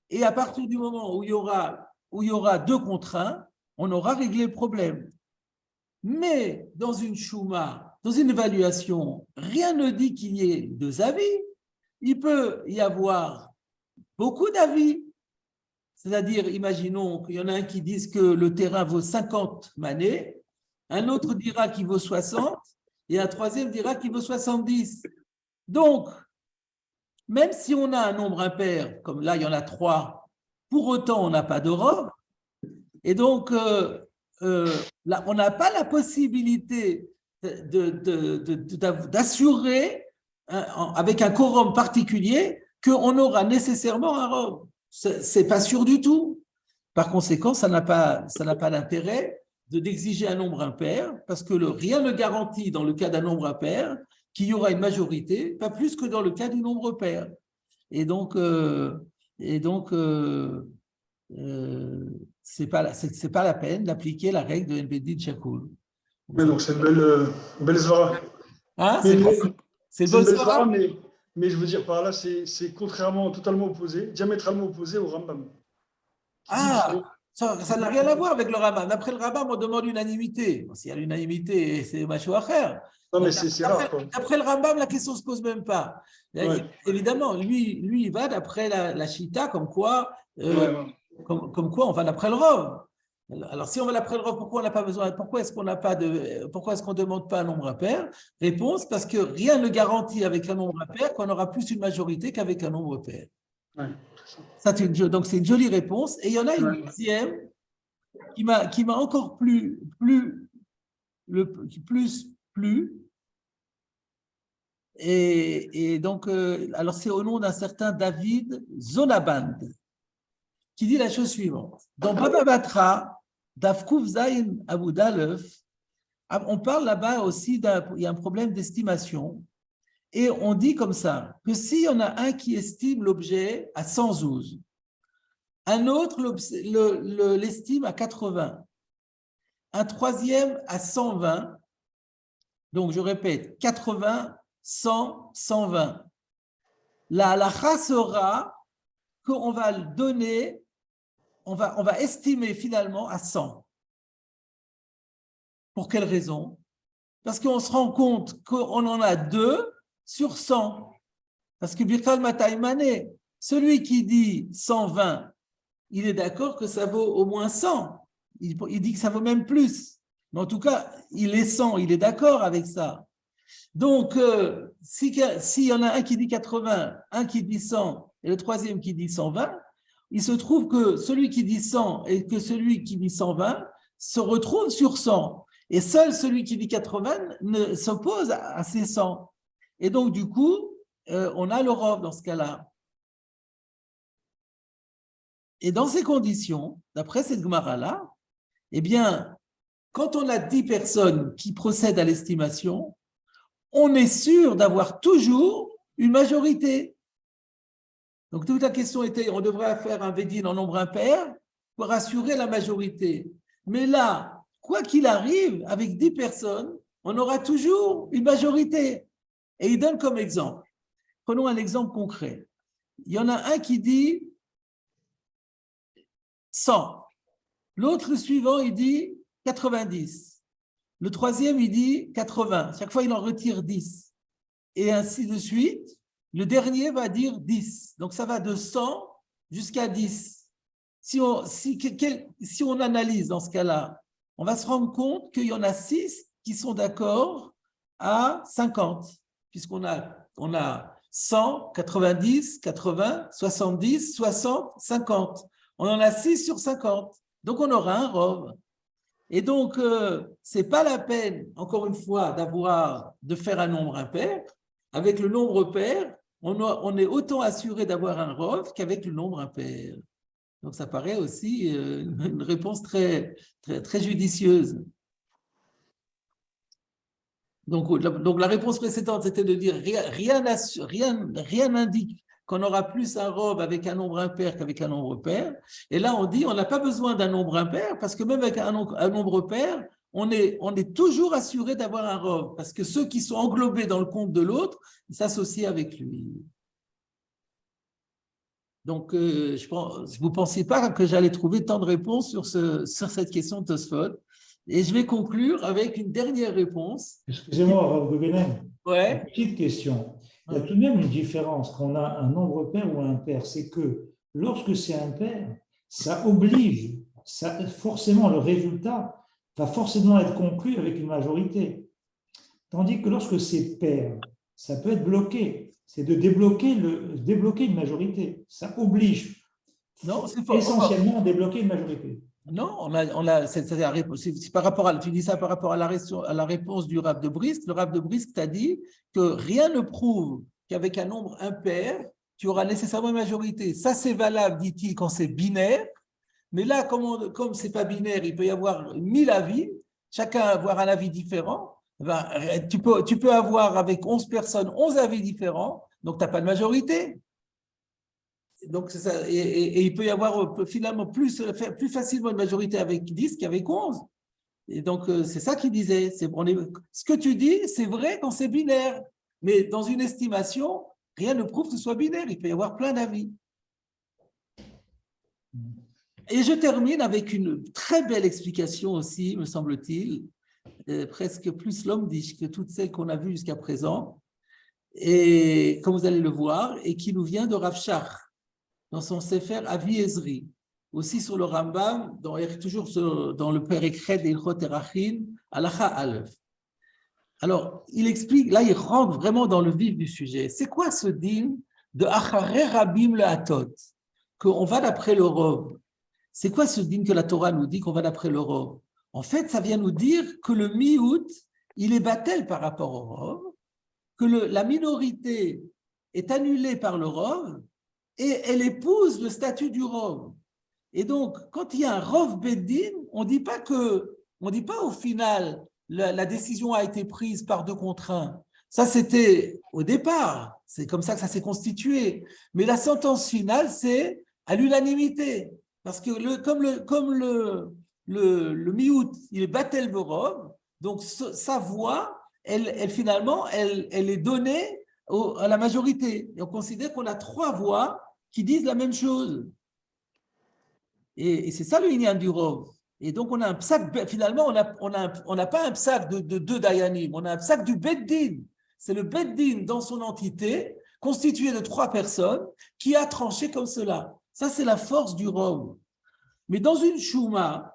Et à partir du moment où il y aura deux contre un, on aura réglé le problème. Mais dans une chouma, dans une évaluation, rien ne dit qu'il y ait deux avis. Il peut y avoir beaucoup d'avis. C'est-à-dire, imaginons qu'il y en a un qui dise que le terrain vaut 50 manées, un autre dira qu'il vaut 60, et un troisième dira qu'il vaut 70. Donc, même si on a un nombre impair, comme là, il y en a 3, pour autant, on n'a pas de robe. Et donc, là, on n'a pas la possibilité d'assurer, avec un quorum particulier, qu'on aura nécessairement un robe. Ce n'est pas sûr du tout. Par conséquent, ça n'a pas d'intérêt d'exiger un nombre impair, parce que rien ne garantit, dans le cas d'un nombre impair, qu'il y aura une majorité, pas plus que dans le cas du nombre pair. Et donc c'est pas la peine d'appliquer la règle de Beddin Shakul. Mais donc c'est une belle svara. Hein, c'est une belle svara, mais je veux dire par là, c'est totalement opposé, diamétralement opposé au Rambam. Ça n'a rien à voir avec le Rambam. D'après le Rambam, on demande l'unanimité. S'il y a l'unanimité, c'est macho à faire. Non, mais c'est rare. D'après le Rambam, la question ne se pose même pas. Ouais. Évidemment, lui, il va d'après la Chita, comme quoi on va d'après le Rav. Alors, si on va d'après le Rav, pourquoi on n'a pas besoin? Pourquoi est-ce qu'on ne demande pas un nombre impair? Réponse, parce que rien ne garantit avec un nombre impair qu'on aura plus une majorité qu'avec un nombre pair. Ouais. Donc, c'est une jolie réponse. Et il y en a une deuxième qui m'a encore plu. Et donc, alors c'est au nom d'un certain David Zonaband qui dit la chose suivante. Dans Baba Batra, Davkouf Zayin Abu Dalef, on parle là-bas aussi, il y a un problème d'estimation. Et on dit comme ça, que s'il y en a un qui estime l'objet à 100 zouz, un autre l'estime à 80, un troisième à 120, donc je répète, 80, 100, 120. La halakha sera qu'on va le donner, on va estimer finalement à 100. Pour quelle raison? Parce qu'on se rend compte qu'on en a 2 sur 100. Parce que Birkal Mataïmane, celui qui dit 120, il est d'accord que ça vaut au moins 100. Il dit que ça vaut même plus. Mais en tout cas, il est 100, il est d'accord avec ça. Donc, s'il y en a un qui dit 80, un qui dit 100 et le troisième qui dit 120, il se trouve que celui qui dit 100 et que celui qui dit 120 se retrouvent sur 100. Et seul celui qui dit 80 s'oppose à ces 100. Et donc, du coup, on a le rov dans ce cas-là. Et dans ces conditions, d'après cette Gemara-là, eh bien, quand on a 10 personnes qui procèdent à l'estimation, on est sûr d'avoir toujours une majorité. Donc, toute la question était, on devrait faire un Védin en nombre impair pour assurer la majorité. Mais là, quoi qu'il arrive, avec 10 personnes, on aura toujours une majorité. Et il donne comme exemple. Prenons un exemple concret. Il y en a un qui dit 100. L'autre, le suivant, il dit 90. Le troisième, il dit 80. Chaque fois, il en retire 10. Et ainsi de suite. Le dernier va dire 10. Donc, ça va de 100 jusqu'à 10. Si on analyse dans ce cas-là, on va se rendre compte qu'il y en a 6 qui sont d'accord à 50, puisqu'on a 100, 90, 80, 70, 60, 50. On en a 6 sur 50. Donc, on aura un rov. Et donc, ce n'est pas la peine, encore une fois, de faire un nombre impair. Avec le nombre pair, on est autant assuré d'avoir un rov qu'avec le nombre impair. Donc, ça paraît aussi une réponse très, très, très judicieuse. Donc, la réponse précédente, c'était de dire rien n'indique qu'on aura plus un rov avec un nombre impair qu'avec un nombre pair. Et là, on dit on n'a pas besoin d'un nombre impair parce que même avec un nombre pair, on est toujours assuré d'avoir un rov parce que ceux qui sont englobés dans le compte de l'autre s'associent avec lui. Donc, vous ne pensiez pas que j'allais trouver tant de réponses sur cette question de Tosfot. Et je vais conclure avec une dernière réponse. Excusez-moi, Rav Guggenheim. Ouais. Une petite question. Il y a tout de même une différence quand on a un nombre pair ou un impair. C'est que lorsque c'est impair, ça oblige, forcément le résultat va forcément être conclu avec une majorité. Tandis que lorsque c'est pair, ça peut être bloqué. C'est de débloquer une majorité. Ça oblige essentiellement à débloquer une majorité. Non, c'est par rapport à, tu dis ça par rapport à la réponse du Rav de Brisk. Le Rav de Brisk t'a dit que rien ne prouve qu'avec un nombre impair, tu auras nécessairement une majorité. Ça, c'est valable, dit-il, quand c'est binaire. Mais là, comme ce n'est pas binaire, il peut y avoir 1000 avis, chacun avoir un avis différent. Ben, tu peux avoir avec 11 personnes 11 avis différents, donc tu n'as pas de majorité. Donc, c'est ça. Et il peut y avoir finalement plus facilement une majorité avec 10 qu'avec 11. Et donc, c'est ça qu'il disait. Ce que tu dis, c'est vrai quand c'est binaire. Mais dans une estimation, rien ne prouve que ce soit binaire. Il peut y avoir plein d'avis. Et je termine avec une très belle explication aussi, me semble-t-il, presque plus l'omdish que toutes celles qu'on a vues jusqu'à présent, et comme vous allez le voir, et qui nous vient de Rav Shach, dans son Sefer Avi Ezri, aussi sur le Rambam, toujours dans le Perek d'Ilchot Erachin, Halacha Aleph. Alors, il explique, là, il rentre vraiment dans le vif du sujet. C'est quoi ce din de Acharei Rabim Le'atot, qu'on va d'après le Rov? C'est quoi ce din que la Torah nous dit qu'on va d'après le Rov? En fait, ça vient nous dire que le Miout, il est battel par rapport au Rov, que la minorité est annulée par le Rov, et elle épouse le statut du Rov. Et donc, quand il y a un Rov Beddin, on ne dit pas au final, la décision a été prise par 2 contre 1. Ça, c'était au départ. C'est comme ça que ça s'est constitué. Mais la sentence finale, c'est à l'unanimité. Parce que comme le miout, il est battel berov, donc sa voix, finalement, elle est donnée à la majorité. Et on considère qu'on a 3 voix qui disent la même chose. Et c'est ça le inyan du rov. Et donc, on a un psak, finalement, on n'a pas un psak de 2 dayanim, on a un psak du beddin. C'est le beddin dans son entité, constitué de 3 personnes, qui a tranché comme cela. Ça, c'est la force du rov. Mais dans une chouma,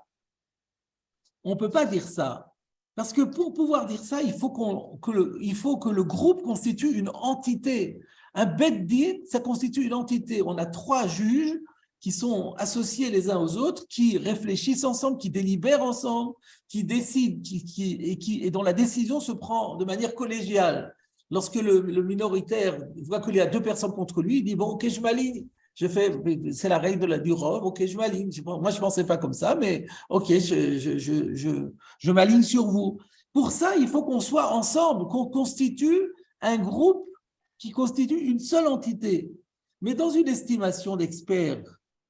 on ne peut pas dire ça. Parce que pour pouvoir dire ça, il faut que le groupe constitue une entité. Un beddin, ça constitue une entité. On a 3 juges qui sont associés les uns aux autres, qui réfléchissent ensemble, qui délibèrent ensemble, qui décident et dont la décision se prend de manière collégiale. Lorsque le minoritaire voit qu'il y a 2 personnes contre lui, il dit « Bon, ok, je m'aligne. » C'est la règle du rov, ok, je m'aligne. Moi, je ne pensais pas comme ça, mais ok, je m'aligne sur vous. Pour ça, il faut qu'on soit ensemble, qu'on constitue un groupe qui constitue une seule entité. Mais dans une estimation d'experts,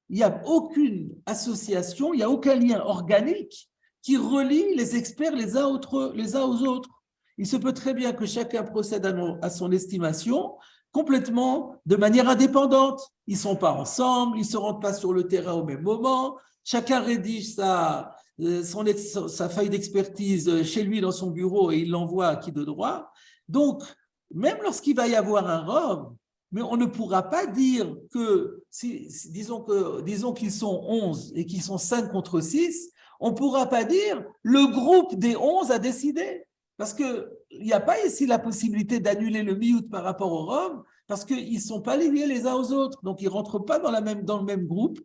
il n'y a aucune association, il n'y a aucun lien organique qui relie les experts les uns aux autres. Il se peut très bien que chacun procède à son estimation complètement de manière indépendante. Ils ne sont pas ensemble, ils ne se rendent pas sur le terrain au même moment, chacun rédige sa feuille d'expertise chez lui dans son bureau et il l'envoie à qui de droit. Donc, même lorsqu'il va y avoir un rov, mais on ne pourra pas dire que, disons qu'ils sont 11 et qu'ils sont 5 contre 6, on ne pourra pas dire le groupe des 11 a décidé. Parce qu'il n'y a pas ici la possibilité d'annuler le miout par rapport au rov, parce qu'ils ne sont pas liés les uns aux autres. Donc, ils ne rentrent pas dans le même groupe.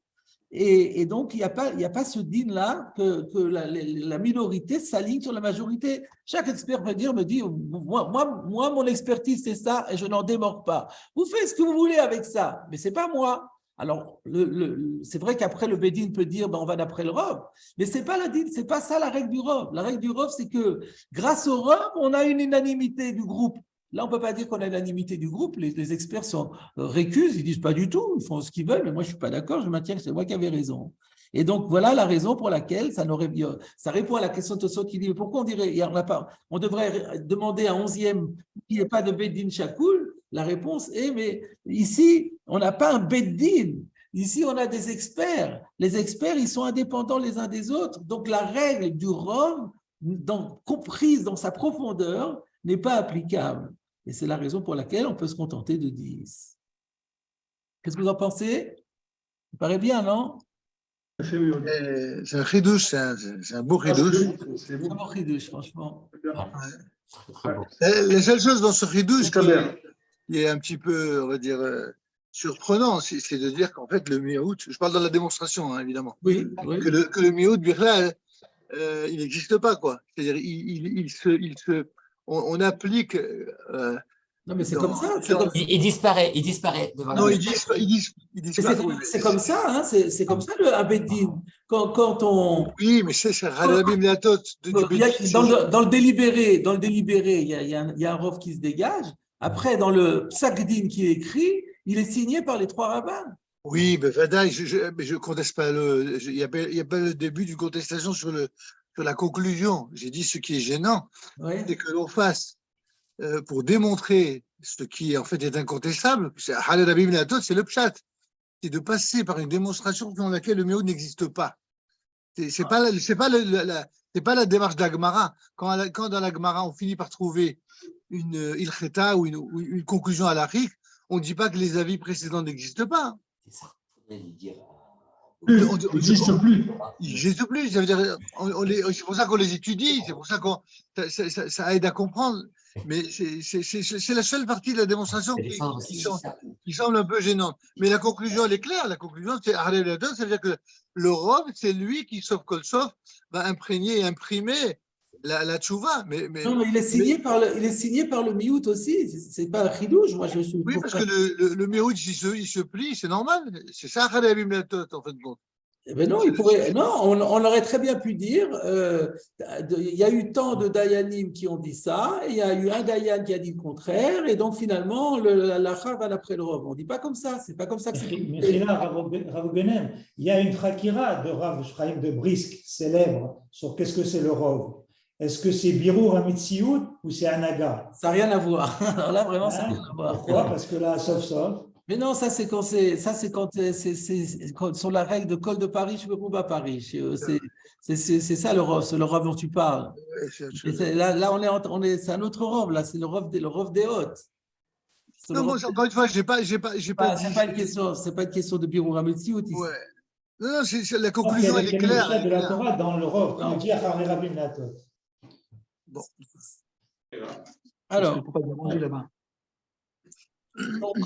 Et donc, il n'y a pas ce din-là que la minorité s'aligne sur la majorité. Chaque expert me dit, moi, mon expertise, c'est ça, et je n'en démords pas. Vous faites ce que vous voulez avec ça, mais ce n'est pas moi. Alors, c'est vrai qu'après, le Bédine peut dire, on va d'après le Rov, mais ce n'est pas c'est pas ça la règle du Rov. La règle du Rov, c'est que grâce au Rov, on a une unanimité du groupe. Là, on ne peut pas dire qu'on a l'unanimité du groupe. Les experts récusent, ils ne disent pas du tout, ils font ce qu'ils veulent, mais moi, je ne suis pas d'accord, je maintiens que c'est moi qui avais raison. Et donc, voilà la raison pour laquelle ça répond à la question de Tosot qui dit, mais pourquoi on devrait demander à 11e qu'il n'y ait pas de Beddin Chakoul? La réponse est, mais ici, on n'a pas un Beddin. Ici, on a des experts. Les experts, ils sont indépendants les uns des autres. Donc, la règle du Rov, comprise dans sa profondeur, n'est pas applicable. Et c'est la raison pour laquelle on peut se contenter de 10. Qu'est-ce que vous en pensez? Ça paraît bien, non? C'est un chidouche, c'est un beau chidouche. C'est C'est bon. un bon chidouche, franchement. Les seules choses dans ce chidouche C'est très bien. qui est un petit peu, on va dire, surprenant, c'est de dire qu'en fait, le miout, je parle dans la démonstration, hein, évidemment, Oui. que le miout, birla, il n'existe pas, quoi. C'est-à-dire, on applique. Non, mais c'est dans- comme ça. Il disparaît devant Non, la ils disent C'est pas. Oui, c'est comme ça, hein, c'est comme ça le Beddin. Quand on. oui, mais c'est Rabbi Mlatot du Dans le délibéré, il y a un rov qui se dégage. Après, dans le Psak-Din qui est écrit, il est signé par les 3 rabbins. Oui, mais Vadaï, mais je ne conteste pas il n'y a pas le début d'une contestation sur la conclusion. J'ai dit ce qui est gênant, Ouais. c'est que l'on fasse, pour démontrer ce qui en fait est incontestable, c'est Rabbi Mlatot, c'est le pshat, c'est de passer par une démonstration dans laquelle le miout n'existe pas. C'est pas la démarche d'Agmara. Quand dans l'Agmara, on finit par trouver une ilcheta ou une conclusion à l'Arik, on ne dit pas que les avis précédents n'existent pas. C'est ça. Faudrait lui dire. Il n'existe plus. Ils n'existent plus. Ça veut dire, c'est pour ça qu'on les étudie, c'est pour ça que ça aide à comprendre. Mais c'est la seule partie de la démonstration qui semble un peu gênante. Mais la conclusion, elle est claire. La conclusion, c'est Arlé Ladon, ça veut dire que le Rov, c'est lui qui, sauf Kolsov, va imprégner et imprimer la tchouva. Non, mais il est signé par le miout aussi. C'est pas un chidouche. Moi, je suis. Oui, parce que le Méhoud, il se plie, c'est normal. C'est ça, Arlé Abimatot, en fait. Bon. Eh ben non, on aurait très bien pu dire, il y a eu tant de Dayanim qui ont dit ça, et il y a eu un Dayan qui a dit le contraire, et donc finalement, l'Achar va d'après le Rov. On ne dit pas comme ça, c'est pas comme ça que c'est. Mais là, Rav Benem, il y a une chakira de Rav Shraim de Brisk, célèbre, sur qu'est-ce que c'est le Rov. Est-ce que c'est Birour Hamitsiout ou c'est Anaga? Ça n'a rien à voir. Alors là, vraiment, ça n'a rien à voir. Pourquoi? Parce que là, sauf. Mais non, ça c'est quand c'est sur la règle de Col de Paris, je ne peux pas Paris. C'est ça le Rov, c'est le Rov dont tu parles. Là, c'est un autre Rov, là, c'est le Rov des Hôtes. Non, moi, encore une fois, j'ai pas dit. C'est pas une question de Birou Rametsiout ici. Ouais. Non, la conclusion, elle est claire. Il y a de la Torah dans le Rov, qui dit Acharné Rabbi Mlatot. Bon. Alors. Pourquoi demander là-bas? Donc,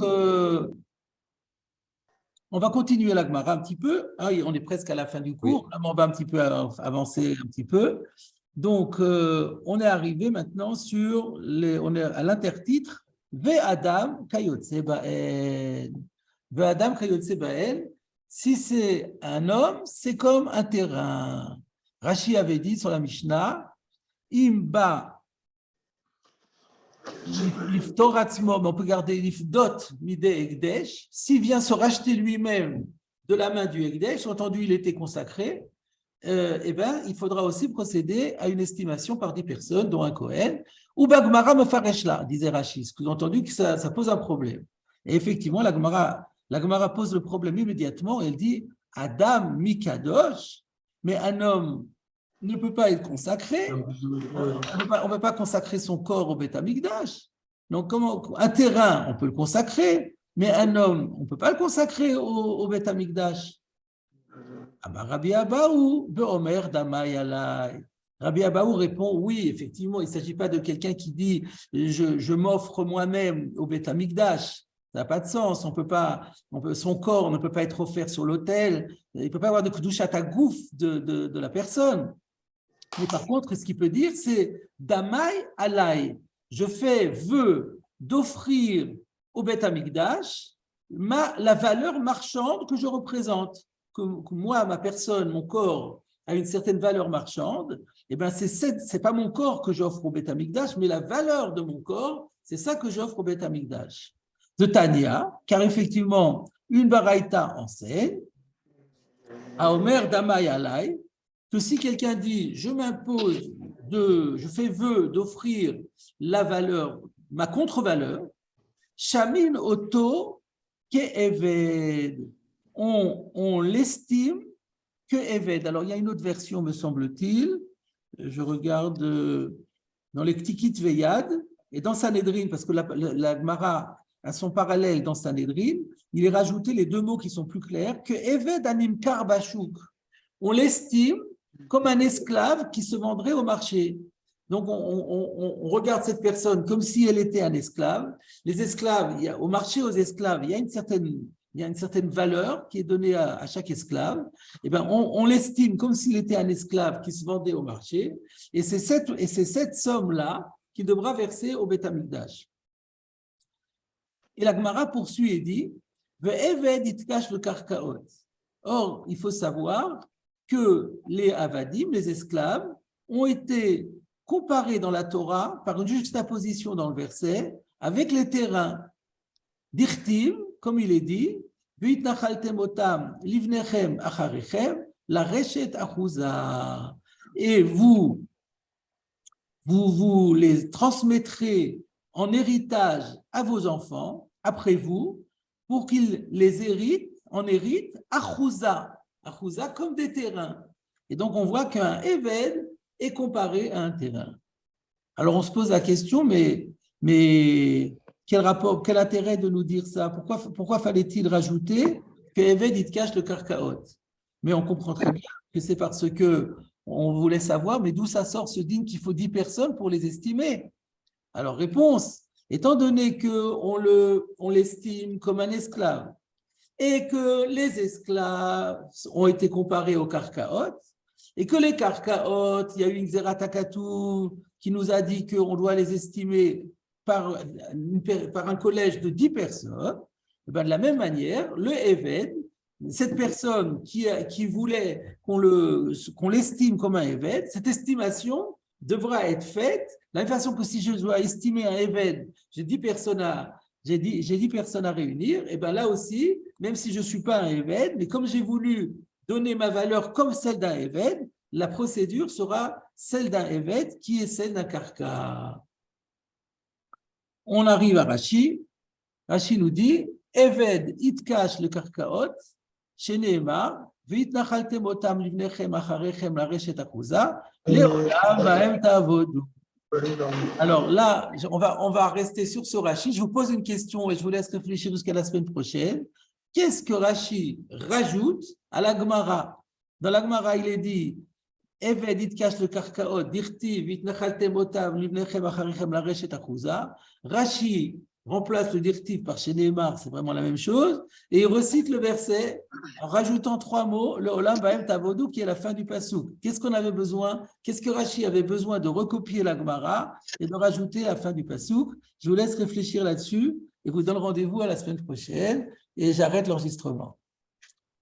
On va continuer la Gemara un petit peu. Ah, on est presque à la fin du cours. Oui. On va un petit peu avancer un petit peu. Donc, on est arrivé maintenant sur on est à l'intertitre Ve Adam Kayotse Ba'el. Ve Adam Kayotse Ba'el. Si c'est un homme, c'est comme un terrain. Rashi avait dit sur la Mishnah, Imba. On peut garder l'ifdot mide Ekdesh. S'il vient se racheter lui-même de la main du Ekdesh, entendu, il était consacré, eh ben, il faudra aussi procéder à une estimation par 10 personnes, dont un Kohen. Ou Bagmara Mefareshla, disait Rashi. Entendu que ça pose un problème. Et effectivement, la Gemara pose le problème immédiatement. Elle dit Adam Mikadosh, mais un homme ne peut pas être consacré. On ne peut pas consacrer son corps au Beth Amikdash. Donc, un terrain, on peut le consacrer, mais un homme, on ne peut pas le consacrer au Beth Amikdash. Rabbi Abaou, Be'omer Damay Alay. Rabbi Abaou répond oui, effectivement, il ne s'agit pas de quelqu'un qui dit je m'offre moi-même au Beth Amikdash. Ça n'a pas de sens. Son corps ne peut pas être offert sur l'autel. Il ne peut pas avoir de Kedushat Hagouf de la personne. Mais par contre, ce qu'il peut dire, c'est Damay Alay. Je fais vœu d'offrir au Beth Amikdash la valeur marchande que je représente. Que moi, ma personne, mon corps a une certaine valeur marchande. Eh bien, c'est pas mon corps que j'offre au Beth Amikdash, mais la valeur de mon corps, c'est ça que j'offre au Beth Amikdash. De Tania, car effectivement, une baraïta enseigne, à Omer Damay Alay, que si quelqu'un dit je fais vœu d'offrir la valeur, ma contre-valeur, Shamin Oto Ke'eved, on l'estime que Eved. Alors il y a une autre version, me semble-t-il, je regarde dans les Ktikit Veyad et dans Sanhedrin, parce que la Gemara a son parallèle dans Sanhedrin, il est rajouté les deux mots qui sont plus clairs, que Eved Animkar Bashuk. On l'estime comme un esclave qui se vendrait au marché. Donc, on regarde cette personne comme si elle était un esclave. Les esclaves, au marché aux esclaves, il y a une certaine valeur qui est donnée à chaque esclave. Et ben, on l'estime comme s'il était un esclave qui se vendait au marché. Et c'est cette somme-là qu'il devra verser au Beth Amikdash. Et la Gemara poursuit et dit Ve'eved itkash le karkaot. Or, il faut savoir que les avadim, les esclaves, ont été comparés dans la Torah par une juxtaposition dans le verset avec les terrains. Dirtim, comme il est dit, V'itnachaltem otam livnechem acharechem la reshet achuza. Et vous les transmettrez en héritage à vos enfants, après vous, pour qu'ils les héritent achuza. Achuza comme des terrains. Et donc, on voit qu'un Eved est comparé à un terrain. Alors, on se pose la question, mais quel rapport, quel intérêt de nous dire ça? Pourquoi fallait-il rajouter que Eved, il cache le karkaot? Mais on comprend très bien que c'est parce que on voulait savoir, mais d'où ça sort ce digne qu'il faut 10 personnes pour les estimer? Alors, réponse, étant donné qu'on l'estime comme un esclave, et que les esclaves ont été comparés aux karkaot, et que les karkaot, il y a eu une Xeratakatu qui nous a dit qu'on doit les estimer par un collège de 10 personnes, et bien de la même manière, le Eved, cette personne qui voulait qu'on l'estime comme un Eved, cette estimation devra être faite de la même façon que si je dois estimer un Eved, j'ai 10 personnes à réunir, et bien là aussi, même si je ne suis pas un Eved, mais comme j'ai voulu donner ma valeur comme celle d'un Eved, la procédure sera celle d'un Eved qui est celle d'un Karka. On arrive à Rashi. Rashi nous dit Eved itkash le Karkaot, Sheneema, Vitnachaltem otam livnechem acharechem la reshet achuza, leolam bahem ta'avodu. Alors là, on va rester sur ce Rashi. Je vous pose une question et je vous laisse réfléchir jusqu'à la semaine prochaine. Qu'est-ce que Rashi rajoute à la Gemara? Dans la Gemara, il est dit Eved itkash le karkaot, dirti vitnachaltem otam livnechem acharechem la reshet achuza. Rashi remplace le directif par chez Neymar, c'est vraiment la même chose, et il recite le verset en rajoutant 3 mots, le Olam Baem Tavodou, qui est la fin du Passouk. Qu'est-ce qu'on avait besoin? Qu'est-ce que Rashi avait besoin de recopier la Gemara et de rajouter la fin du Passouk? Je vous laisse réfléchir là-dessus et vous donne rendez-vous à la semaine prochaine et j'arrête l'enregistrement.